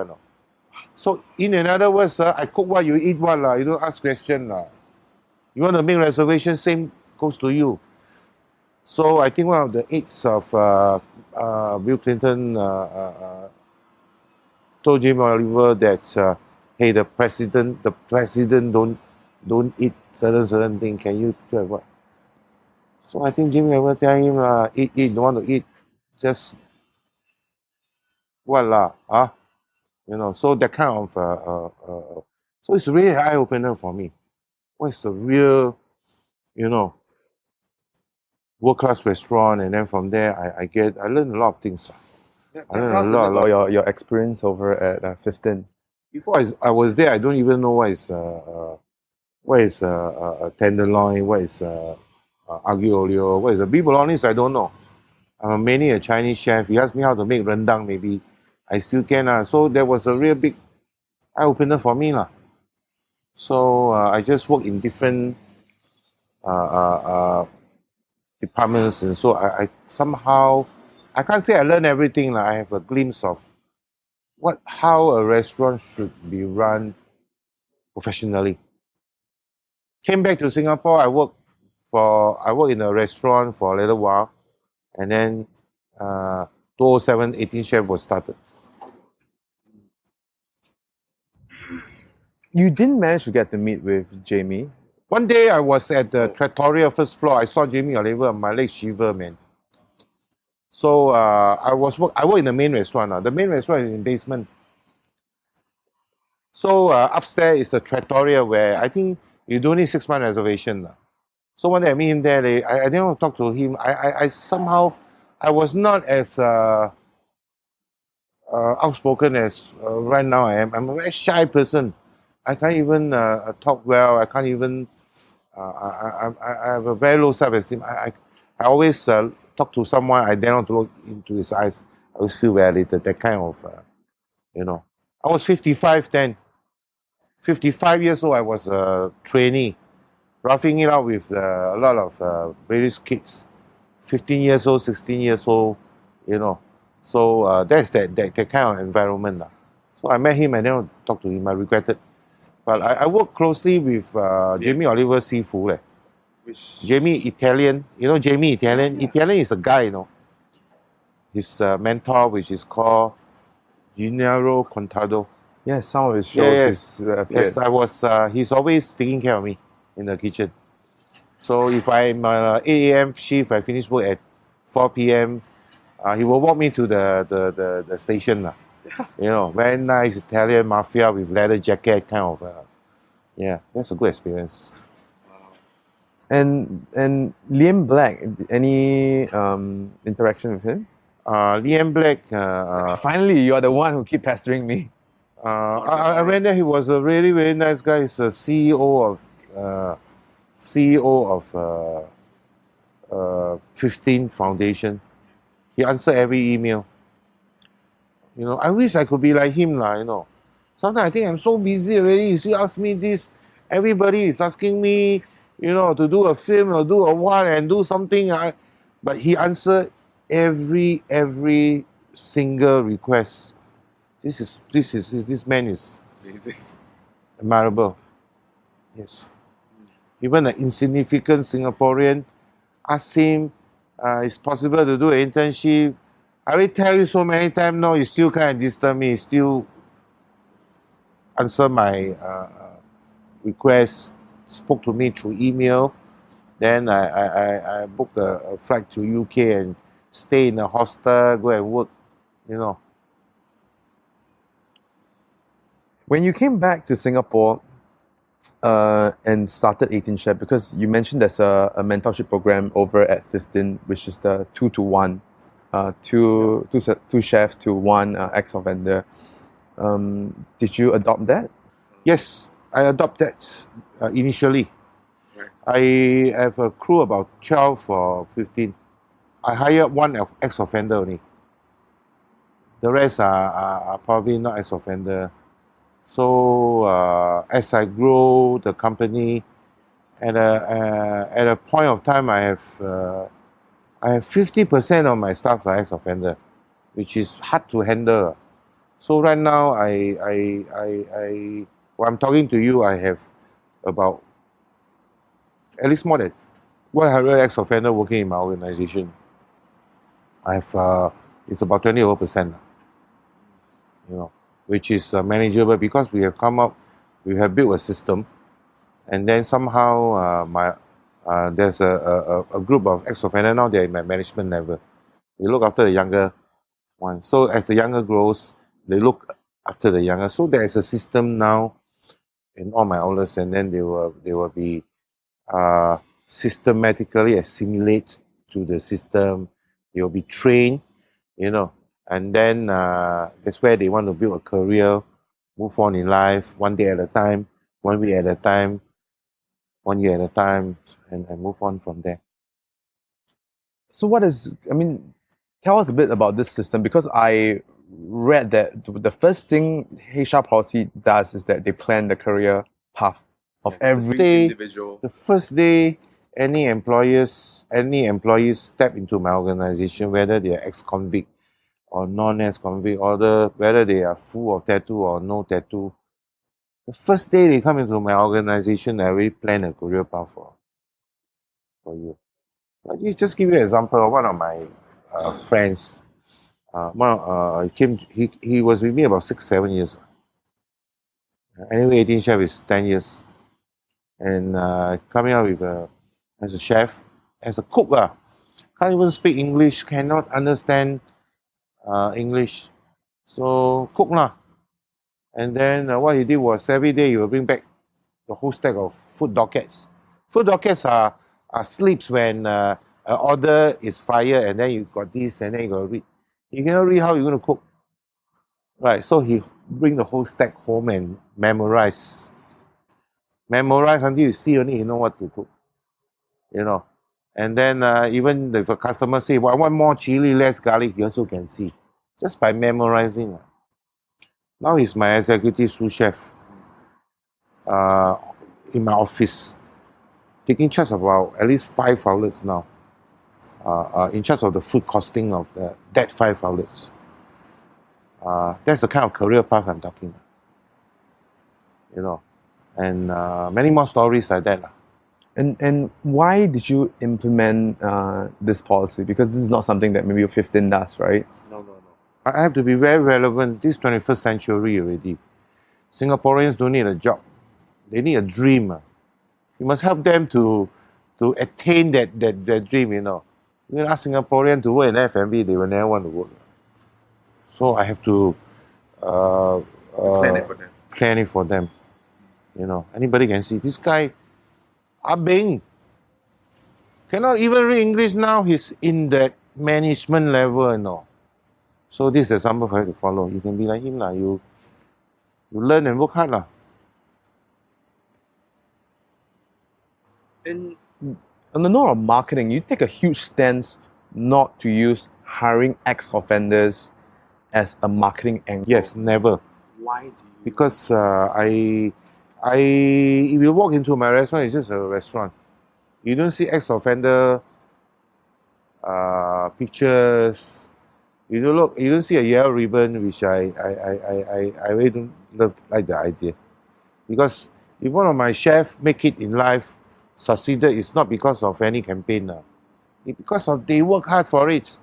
So in other words, I cook what you eat what. You don't ask question. You want to make reservation, same goes to you. So I think one of the aides of Bill Clinton told Jamie Oliver that, hey, the president don't eat certain thing. Can you try what? So I think Jamie Oliver tell him, eat, don't want to eat, just what lah, So that kind of so it's really an eye opener for me. What's the real, world class restaurant, and then from there I learned a lot of things. I learned Tell us a lot. about your experience over at 15. Before I was there, I don't even know what is tenderloin, what is aglio olio, what is a beef bolognese. I don't know. I'm mainly a Chinese chef. He asked me how to make rendang, maybe I still can. So that was a real big eye opener for me lah. So I just work in different departments, and so I somehow, I can't say I learned everything lah. I have a glimpse of how a restaurant should be run professionally. Came back to Singapore. I worked in a restaurant for a little while, and then 2007 18 Chef was started. You didn't manage to get to meet with Jamie. One day I was at the Trattoria first floor. I saw Jamie Oliver, my leg shiver, man. So I work in the main restaurant. The main restaurant is in basement. So upstairs is the Trattoria, where I think you don't need 6 month reservation. So one day I meet him there. I didn't want to talk to him. I somehow, I was not as outspoken as right now I am. I'm a very shy person. I can't even talk well. I can't even. I have a very low self-esteem. I always talk to someone. I dare not to look into his eyes. I always feel violated. That kind of, I was 55 then. 55 years old. I was a trainee, roughing it out with a lot of various kids. 15 years old, 16 years old. So that's that kind of environment. So I met him and then talked to him. I regretted. But I work closely with Jamie Oliver Seafood. Which Jamie Italian. Jamie Italian? Yeah. Italian is a guy, His mentor, which is called Gennaro Contado. Yes, some of his shows appeared. Yes, I was. He's always taking care of me in the kitchen. So if I'm 8 a.m. shift, I finish work at 4 p.m. He will walk me to the station. Very nice Italian mafia with leather jacket, kind of. That's a good experience. And Liam Black, any interaction with him? Liam Black. Finally, you are the one who keep pestering me. I went there. He was a really, really nice guy. He's a CEO of 15 Foundation. He answered every email. I wish I could be like him, Sometimes I think I'm so busy already. You still ask me this. Everybody is asking me, to do a film or do a what and do something. But he answered every single request. This man is amazing. admirable. Yes. Even an insignificant Singaporean, ask him, it's possible to do an internship. I already tell you so many times now, you still kind of disturb me, still answer my request, spoke to me through email. Then I booked a flight to UK and stay in a hostel, go and work, When you came back to Singapore and started 18 Chef, because you mentioned there's a mentorship program over at 15, which is the 2-to-1, two chefs to one ex-offender. Did you adopt that? Yes, I adopted initially. Right. I have a crew about 12 or 15. I hired one ex-offender only. The rest are probably not ex-offender. So as I grow the company, at a point of time, I have 50% of my staff are ex-offender, which is hard to handle. So right now, when I'm talking to you, I have about at least more than 100 ex-offender working in my organization. I have it's about 20 over percent, which is manageable because we have built a system, and then somehow there's a group of ex-offender now. They're in my management level. We look after the younger ones. So as the younger grows, they look after the younger. So there is a system now in all my outlets, and then they will be systematically assimilate to the system. They will be trained, and then that's where they want to build a career, move on in life, one day at a time, 1 week at a time, 1 year at a time, and move on from there. So tell us a bit about this system, because I read that the first thing HR policy does is that they plan the career path of every individual. The first day any employees step into my organization, whether they are ex-convict or non-ex-convict, or whether they are full of tattoo or no tattoo, the first day they come into my organization, I already plan a career path for you. Let me just give you an example of one of my friends. He was with me about 6-7 years. Anyway, 18 Chef is 10 years. And coming out as a chef, as a cook, can't even speak English, cannot understand English. So cook lah. And then what he did was every day he will bring back the whole stack of food dockets. Food dockets are slips when an order is fired, and then you got this, and then you got to read. You cannot read how you're going to cook. Right, so he bring the whole stack home and memorize. Memorize until you see only you know what to cook. And then even if a customer say, well, I want more chili, less garlic, you also can see. Just by memorizing. Now he's my executive sous chef in my office, taking charge of about at least 5 outlets now. In charge of the food costing of that 5 outlets. That's the kind of career path I'm talking about. And many more stories like that. And why did you implement this policy? Because this is not something that maybe your 15 does, right? No. I have to be very relevant. This 21st century already. Singaporeans don't need a job. They need a dream. You must help them to attain that dream, You ask Singaporeans to work in F&B, they will never want to work. So I have to plan it for them. Anybody can see this guy, Abing, cannot even read English now. He's in that management level, So this is the example for you to follow. You can be like him, You learn and work hard, And on the note of marketing, you take a huge stance not to use hiring ex-offenders as a marketing angle. Yes, never. Why do you? Because if you walk into my restaurant, it's just a restaurant. You don't see ex-offender pictures. You don't see a yellow ribbon, which I really don't like the idea. Because if one of my chefs make it in life, succeeded, it's not because of any campaign. It's because they work hard for it.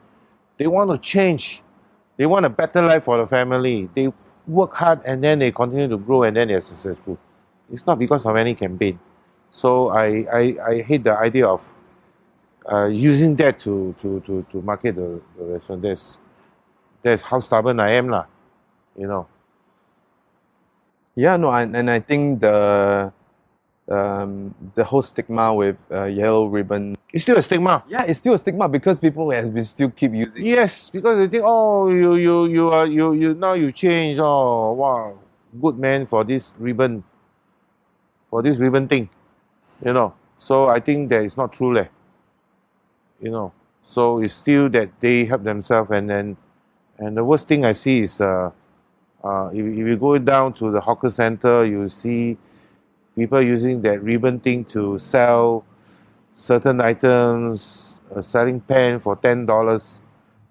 They want to change. They want a better life for the family. They work hard, and then they continue to grow, and then they're successful. It's not because of any campaign. So I hate the idea of using that to market the restaurant. That's how stubborn I am, Yeah, no, and I think the whole stigma with yellow ribbon. It's still a stigma. Yeah, it's still a stigma because people still keep using. Yes, because they think, oh, you now you change. Oh, wow, good man for this ribbon. for this ribbon thing, you know. So I think that is not true, you know. So it's still that they help themselves, and the worst thing I see is if you go down to the hawker center, you see people using that ribbon thing to sell certain items, selling pen for $10.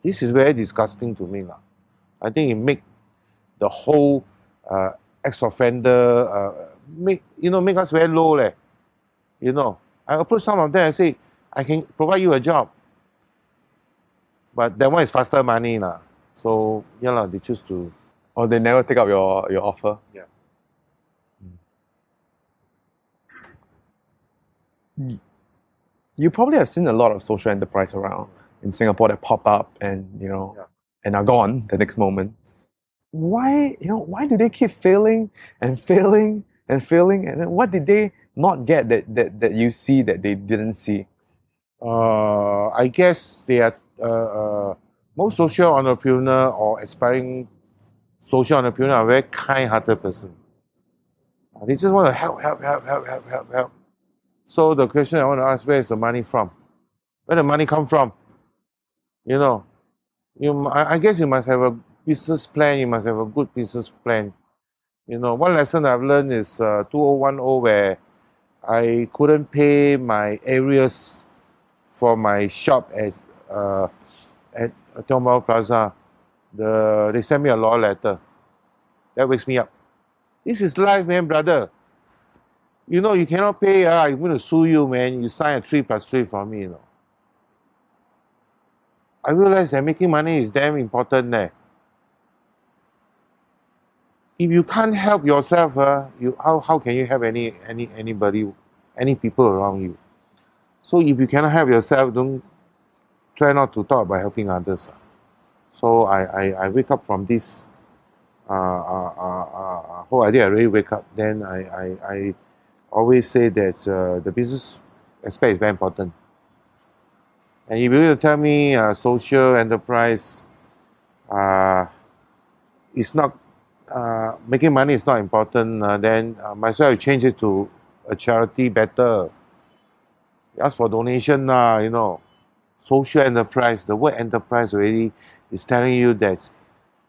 This is very disgusting to me, lah. I think it make the whole ex-offender make us very low, leh. You know, I approach some of them and say, I can provide you a job, but that one is faster money, lah. So yeah, lah, they choose to. Or they never take up your offer. Yeah. You probably have seen a lot of social enterprise around in Singapore that pop up and and are gone the next moment. Why do they keep failing and failing and failing? And then what did they not get that you see that they didn't see? I guess they are most social entrepreneur or aspiring social entrepreneur are very kind-hearted person. They just want to help. So the question I want to ask, where is the money from? Where the money come from? You know, I guess you must have a business plan. You must have a good business plan. You know, one lesson I've learned is 2010, where I couldn't pay my arrears for my shop at Tiong Bahru Plaza. They sent me a law letter. That wakes me up. This is life, man, brother. You know, you cannot pay, I'm going to sue you, man. You sign a 3+3 for me, you know. I realize that making money is damn important there. If you can't help yourself, how can you help anybody, any people around you? So if you cannot help yourself, don't try not to talk about helping others. So I wake up from this whole idea. I really wake up. Then I always say that the business aspect is very important. And if you're going to tell me social enterprise is not making money is not important, then might as well change it to a charity better. Ask for donation, you know. Social enterprise, the word enterprise already is telling you that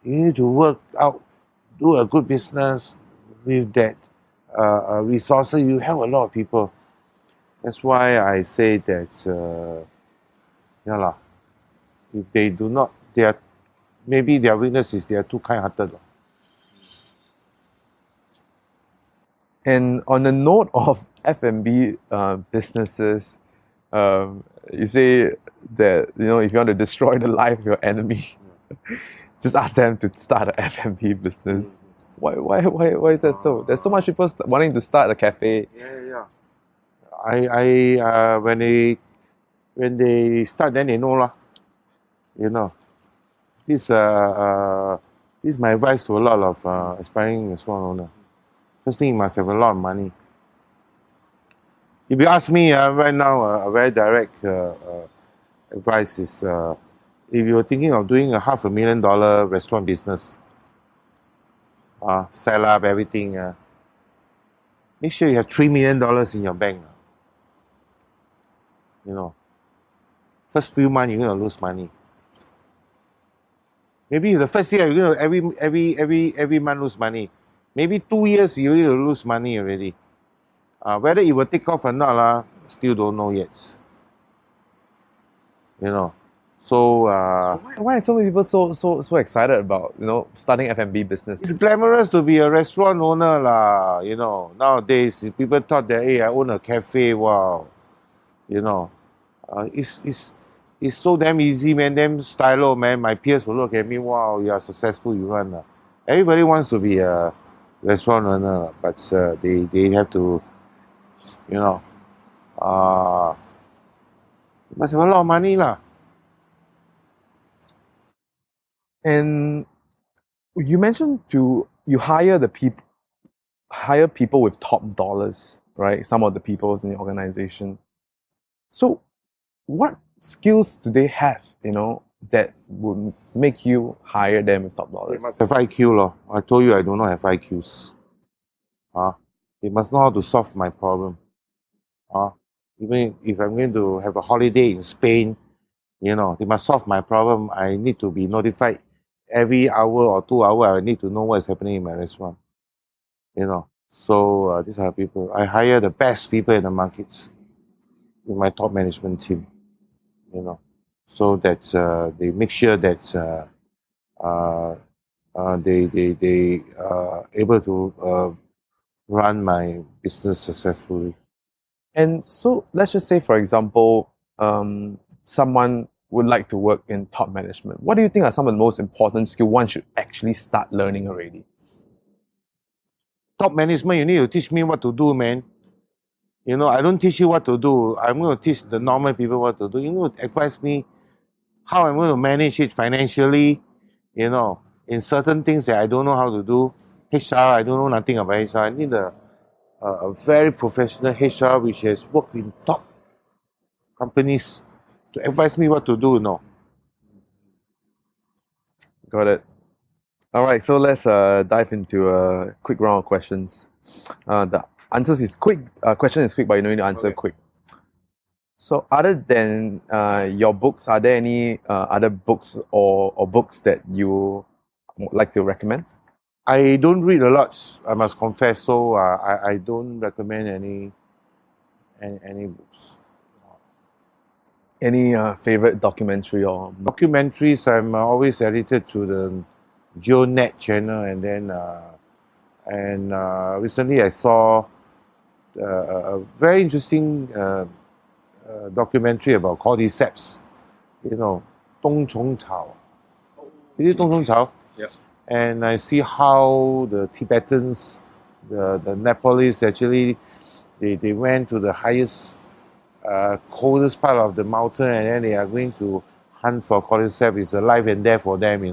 you need to work out, do a good business with that resources. You help a lot of people. That's why I say that, if they do not, maybe their weakness is they are too kind-hearted. And on the note of F&B businesses, you say that if you want to destroy the life of your enemy, just ask them to start an F&B business. Why is that so? There's so much people wanting to start a cafe. Yeah. I when they start, then they know lah. You know, this is my advice to a lot of aspiring restaurant owner. First thing, you must have a lot of money. If you ask me right now, a very direct advice is if you're thinking of doing a $500,000 restaurant business, sell up everything, make sure you have $3 million in your bank. You know, first few months you're going to lose money. Maybe the first year you're going to every month lose money. Maybe 2 years you're going to lose money already. Whether it will take off or not, still don't know yet. You know, so why are so many people so excited about starting F&B business? It's glamorous to be a restaurant owner, lah. You know, nowadays people thought that, hey, I own a cafe. Wow, you know, it's so damn easy, man. Damn stylo, man. My peers will look at me. Wow, you are successful. You run. Everybody wants to be a restaurant owner, but they have to. You know, must have a lot of money, lah. And you mentioned you hire people with top dollars, right? Some of the people in the organization. So, what skills do they have? That would make you hire them with top dollars? They must have IQ, lor. I told you I do not have IQs. They must know how to solve my problem. Even if I'm going to have a holiday in Spain, they must solve my problem. I need to be notified every hour or 2 hours. I need to know what is happening in my restaurant. So these are people. I hire the best people in the markets in my top management team. So that they make sure that uh, they able to run my business successfully. And so let's just say, for example, someone would like to work in top management. What do you think are some of the most important skills one should actually start learning already? Top management, you need to teach me what to do, man. I don't teach you what to do. I'm going to teach the normal people what to do. You need to advise me how I'm going to manage it financially, in certain things that I don't know how to do. HR, I don't know nothing about HR. I need a very professional HR which has worked in top companies to advise me what to do. Got it. All right, so let's dive into a quick round of questions. The answers is quick. Question is quick, but you need to answer Okay. quick. So, other than your books, are there any other books or books that you would like to recommend? I don't read a lot, I must confess, so I don't recommend any books. Any favorite documentary or Documentaries, I'm always addicted to the GeoNet channel, and then recently I saw a very interesting documentary about cordyceps. Dong Chong Chao. Is it Dong Chong Chao? Yeah. And I see how the Tibetans, the Nepalese actually, they went to the highest, coldest part of the mountain, and then they are going to hunt for cordyceps. It's a life and death for them,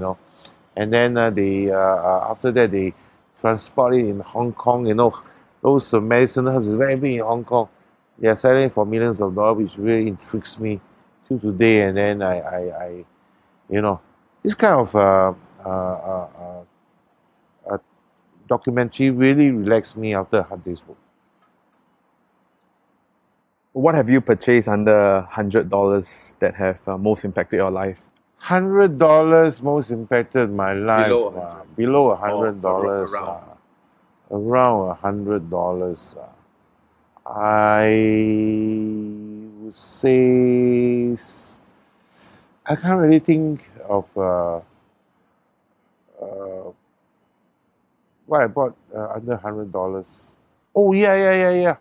And then after that they transport it in Hong Kong. Those medicinal herbs is very big in Hong Kong. They are selling for millions of dollars, which really intrigues me till today. And then I this kind of documentary really relaxed me after a hard day's work. what have you purchased under $100 that have most impacted your life? $100 most impacted my life. Below 100. Below $100. around. Around $100. I would say I can't really think of what I bought under $100. Oh yeah.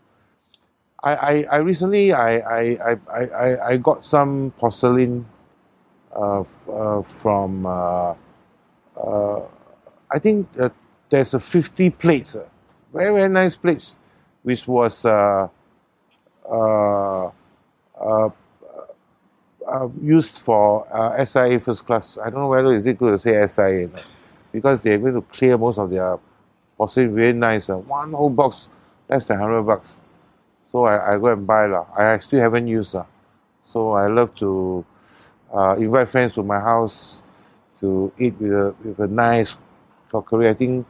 I recently I got some porcelain from I think there's a 50 plates, very nice plates, which was used for SIA first class. I don't know whether is it good to say SIA, because they're going to clear most of their porcelain. Very nice. One whole box, less than $100. So I go and buy lah. I still haven't used So I love to invite friends to my house to eat with a nice crockery. I think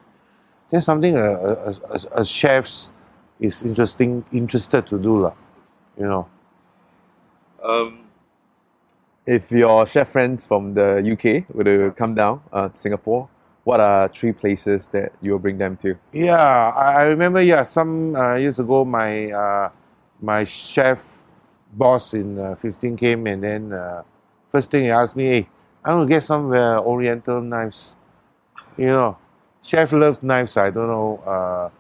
that's something a chefs is interested to do lah. If your chef friends from the UK were to come down to Singapore, what are 3 places that you will bring them to? Yeah, I remember. Yeah, some years ago, my chef boss in 15 came, and then first thing he asked me, "Hey, I want to get some Oriental knives." Chef loves knives. I don't know.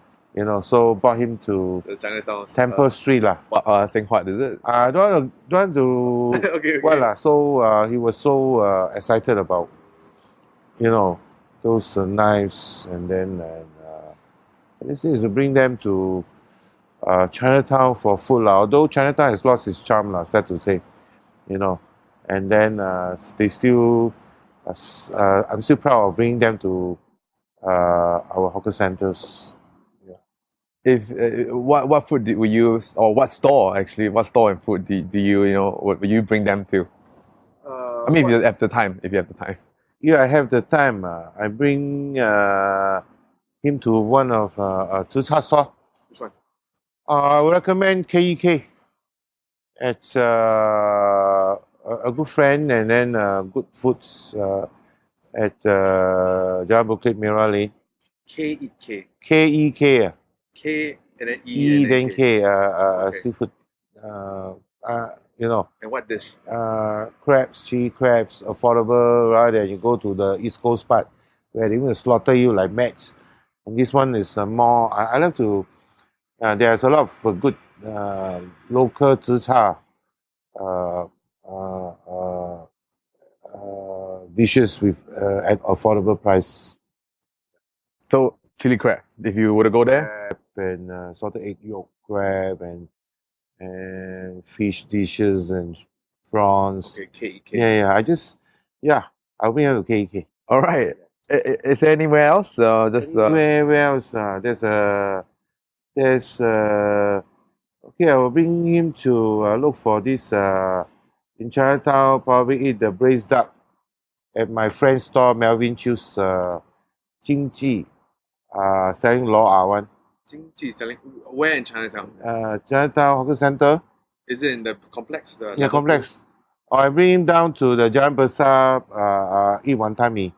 So brought him to The Chinatown. Temple Street lah. Seng Huat, is it? I don't want to. Okay. Well lah. So he was so excited about, those knives, and then this is to bring them to Chinatown for food lah. Although Chinatown has lost its charm lah, sad to say, And then they still, I'm still proud of bringing them to our hawker centers. If what food will you, or what store and food do you will you bring them to? I mean, if you have the time. Yeah, I have the time. I bring him to one of Zi Cha store. Which one? I would recommend KEK. It's a good friend and then good foods at Jalan Bukit Merah Lane. KEK. KEK. K and then E E and then then K. K. Okay. Seafood. You know, And what dish? crabs, chili crabs, affordable rather than you go to the East Coast part where they will slaughter you like mats. And this one is more. I like to. There's a lot of good local zi cha dishes with at affordable price. So chili crab. If you were to go there, Crab and salted egg yolk crab and fish dishes and prawns. Okay, KEK. Yeah. I'll bring you to KK. all right. Is there anywhere else? Where else? There's okay. I will bring him to look for this in Chinatown. Probably eat the braised duck at my friend's store, Melvin Chew's Jingji, selling law one. Jingji selling where in Chinatown? Chinatown Hawker Center. Is it in the complex? The Yeah, level complex. Or I bring him down to the Jalan Besar, eat wanton mee.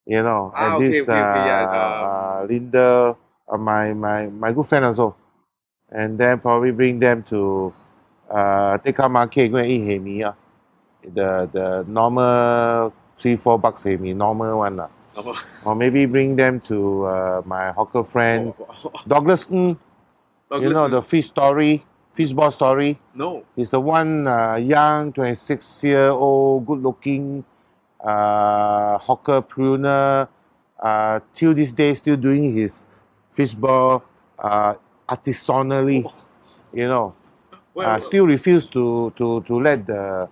You know, Ah, and okay, this okay, yeah, Linda, my good friend also, and then probably bring them to Tekka Market go and eat hae mee. The normal $3-4 hae mee, normal one lah. two? Or maybe bring them to my hawker friend Douglas Ng. You know the fishball story. No. He's the one young, 26-year-old, good-looking hawkerpreneur. Till this day, still doing his fishball artisanally. Oh. You know, Well, still refuse to let the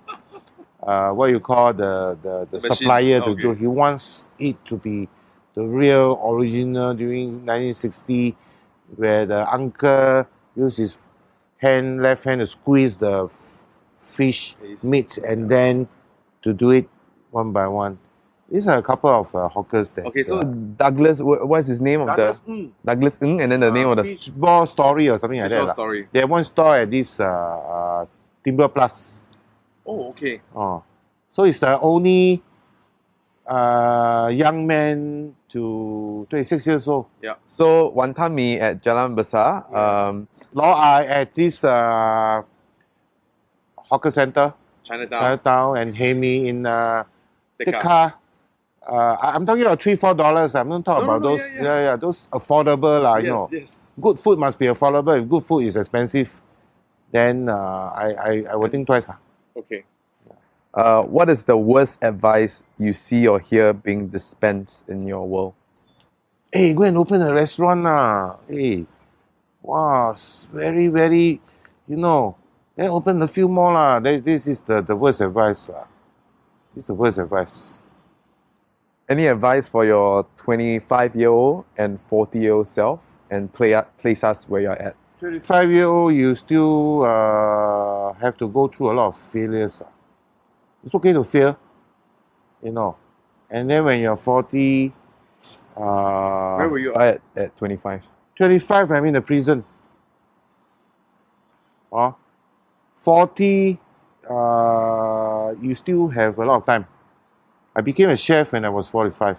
what you call the machine. supplier to Okay. do. He wants it to be the real original during 1960, where the uncle used his left hand to squeeze the fish Paste. meat and then to do it one by one. These are a couple of hawkers that. Okay, so Douglas, what's his name of Douglas the Ng. Douglas Ng, and then the name of the Fishball story or something like that. Fishball lah. story. They have one store at this Timber Plus. Oh, okay. Oh. So it's the only young man to 26 years old. So wanton mee at Jalan Besar. Yes. Law I at this hawker center, Chinatown. Chinatown, and hae mee in Tekka. Tekka. I'm talking about $3-4. I'm not talking No, about no, those. yeah. Those affordable lah. You know, Yes. good food must be affordable. If good food is expensive, then I will think twice. Okay. What is the worst advice you see or hear being dispensed in your world? Hey, go and open a restaurant lah. Hey, wow, very very, then open a few more lah. This is the worst advice lah. This is the worst advice. Any advice for your 25-year-old and 40-year-old self, and place us where you're at? 25-year-old, you still have to go through a lot of failures. It's okay to fail, And then when you're 40, Where were you? At 25. 25, I'm in the prison. 40, you still have a lot of time. I became a chef when I was 45.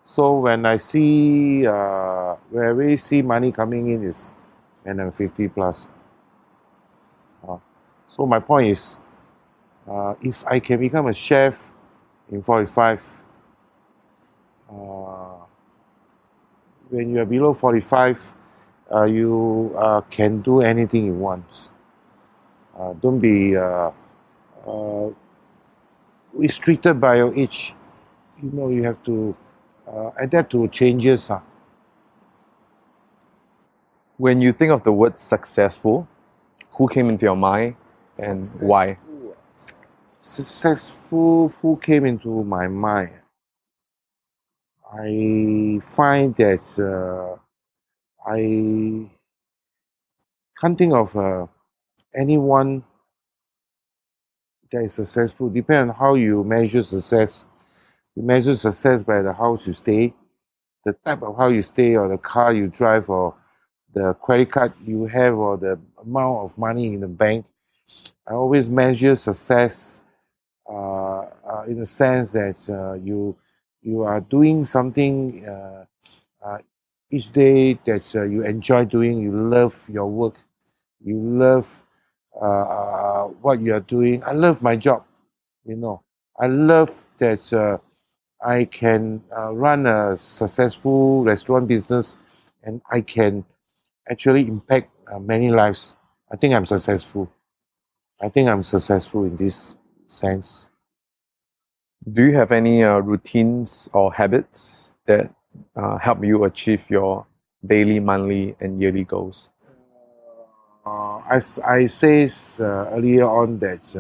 So when I see, when I really see money coming in is when I'm 50 plus. So my point is, if I can become a chef in 45, when you are below 45, you can do anything you want. Don't be restricted by your age. You have to adapt to changes. When you think of the word successful, who came into your mind and why? Successful, who came into my mind? I find that I can't think of anyone that is successful. Depends on how you measure success. You measure success by the house you stay, the type of how you stay, or the car you drive, or the credit card you have, or the amount of money in the bank. I always measure success in the sense that you are doing something uh, each day that you enjoy doing. You love your work. You love what you are doing. I love my job. You know, I love that I can run a successful restaurant business, and I can actually impact many lives. I think I'm successful. I think I'm successful in this sense. Do you have any routines or habits that help you achieve your daily, monthly, and yearly goals? As I said earlier on that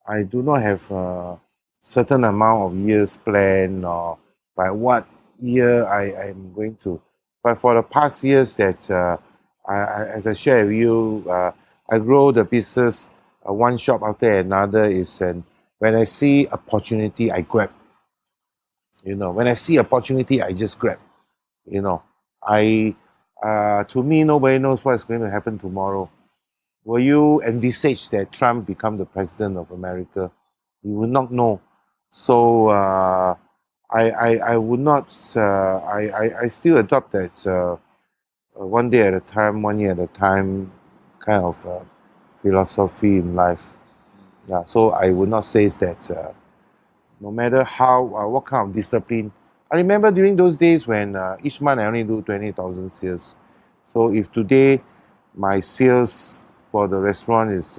I do not have a certain amount of years plan, or by what year I am going to. But for the past years that as I share with you, I grow the business one shop after another. And when I see opportunity, I grab. You know, when I see opportunity, I just grab. You know, I to me, nobody knows what's going to happen tomorrow. Will you envisage that Trump become the president of America? You will not know. So I would not. I still adopt that one day at a time, one year at a time kind of philosophy in life. Yeah. So I would not say that no matter how what kind of discipline. I remember during those days when each month I only do 20,000 sales. So if today my sales for the restaurant is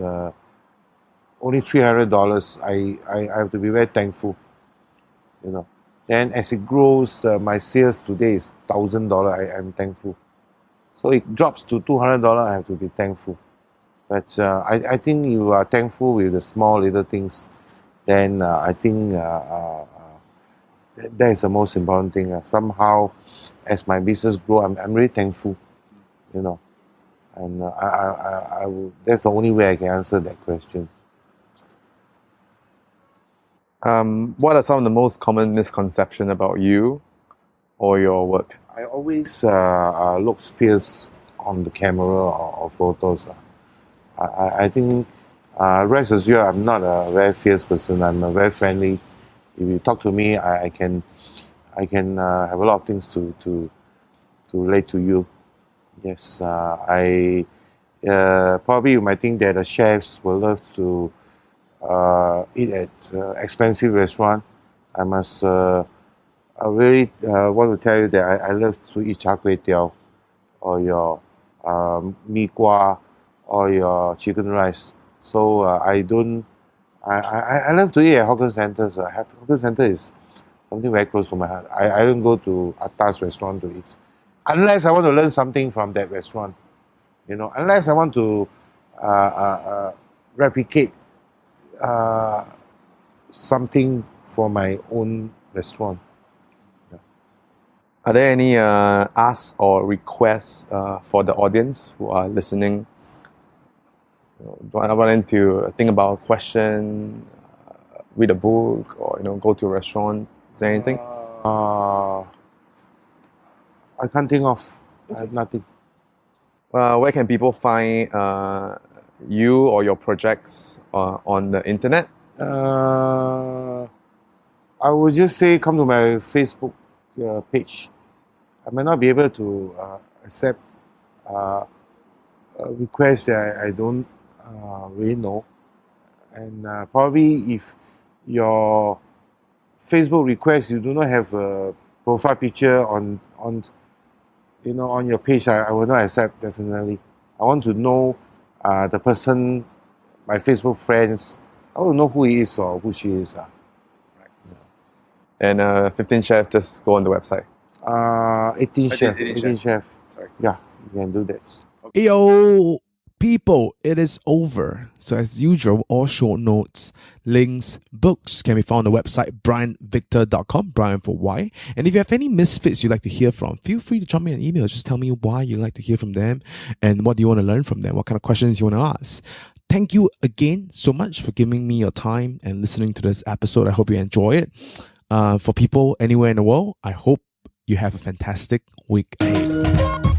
only $300, I have to be very thankful. You know. Then as it grows, my sales today is $1,000. I'm thankful. So it drops to $200. I have to be thankful. But I think you are thankful with the small little things. Then I think that is the most important thing. Somehow, as my business grow, I'm really thankful. You know, and I will, that's the only way I can answer that question. What are some of the most common misconceptions about you or your work? I always look fierce on the camera or photos. I think rest assured I'm not a very fierce person. I'm a very friendly. If you talk to me, I can have a lot of things to relate to you. Yes, I probably you might think that the chefs will love to eat at expensive restaurant. I must I really want to tell you that I love to eat char kway teow, or your mee kuah, or your chicken rice. So I don't. I love to eat at hawker centers. Hawker center is something very close to my heart. I don't go to atas restaurant to eat, unless I want to learn something from that restaurant. You know, unless I want to replicate something for my own restaurant. Are there any asks or requests for the audience who are listening? I want them to think about a question, read a book, or go to a restaurant. Is there anything? I can't think of. I have nothing. Where can people find you or your projects on the internet? I would just say come to my Facebook page. I may not be able to accept requests that I don't really know, and probably if your Facebook request you do not have a profile picture on on your page, I will not accept. Definitely, I want to know the person, my Facebook friends. I want to know who he is or who she is. And 15 Chef, just go on the website. 18 Chef. 18 Chef. Sorry. Yeah, you can do that. Yo, people, it is over. So as usual, all short notes, links, books can be found on the website brianvictor.com, Brian for Y. And if you have any misfits you'd like to hear from, feel free to drop me an email. Just tell me why you like to hear from them and what do you want to learn from them, what kind of questions you want to ask. Thank you again so much for giving me your time and listening to this episode. I hope you enjoy it. For people anywhere in the world, I hope you have a fantastic week ahead.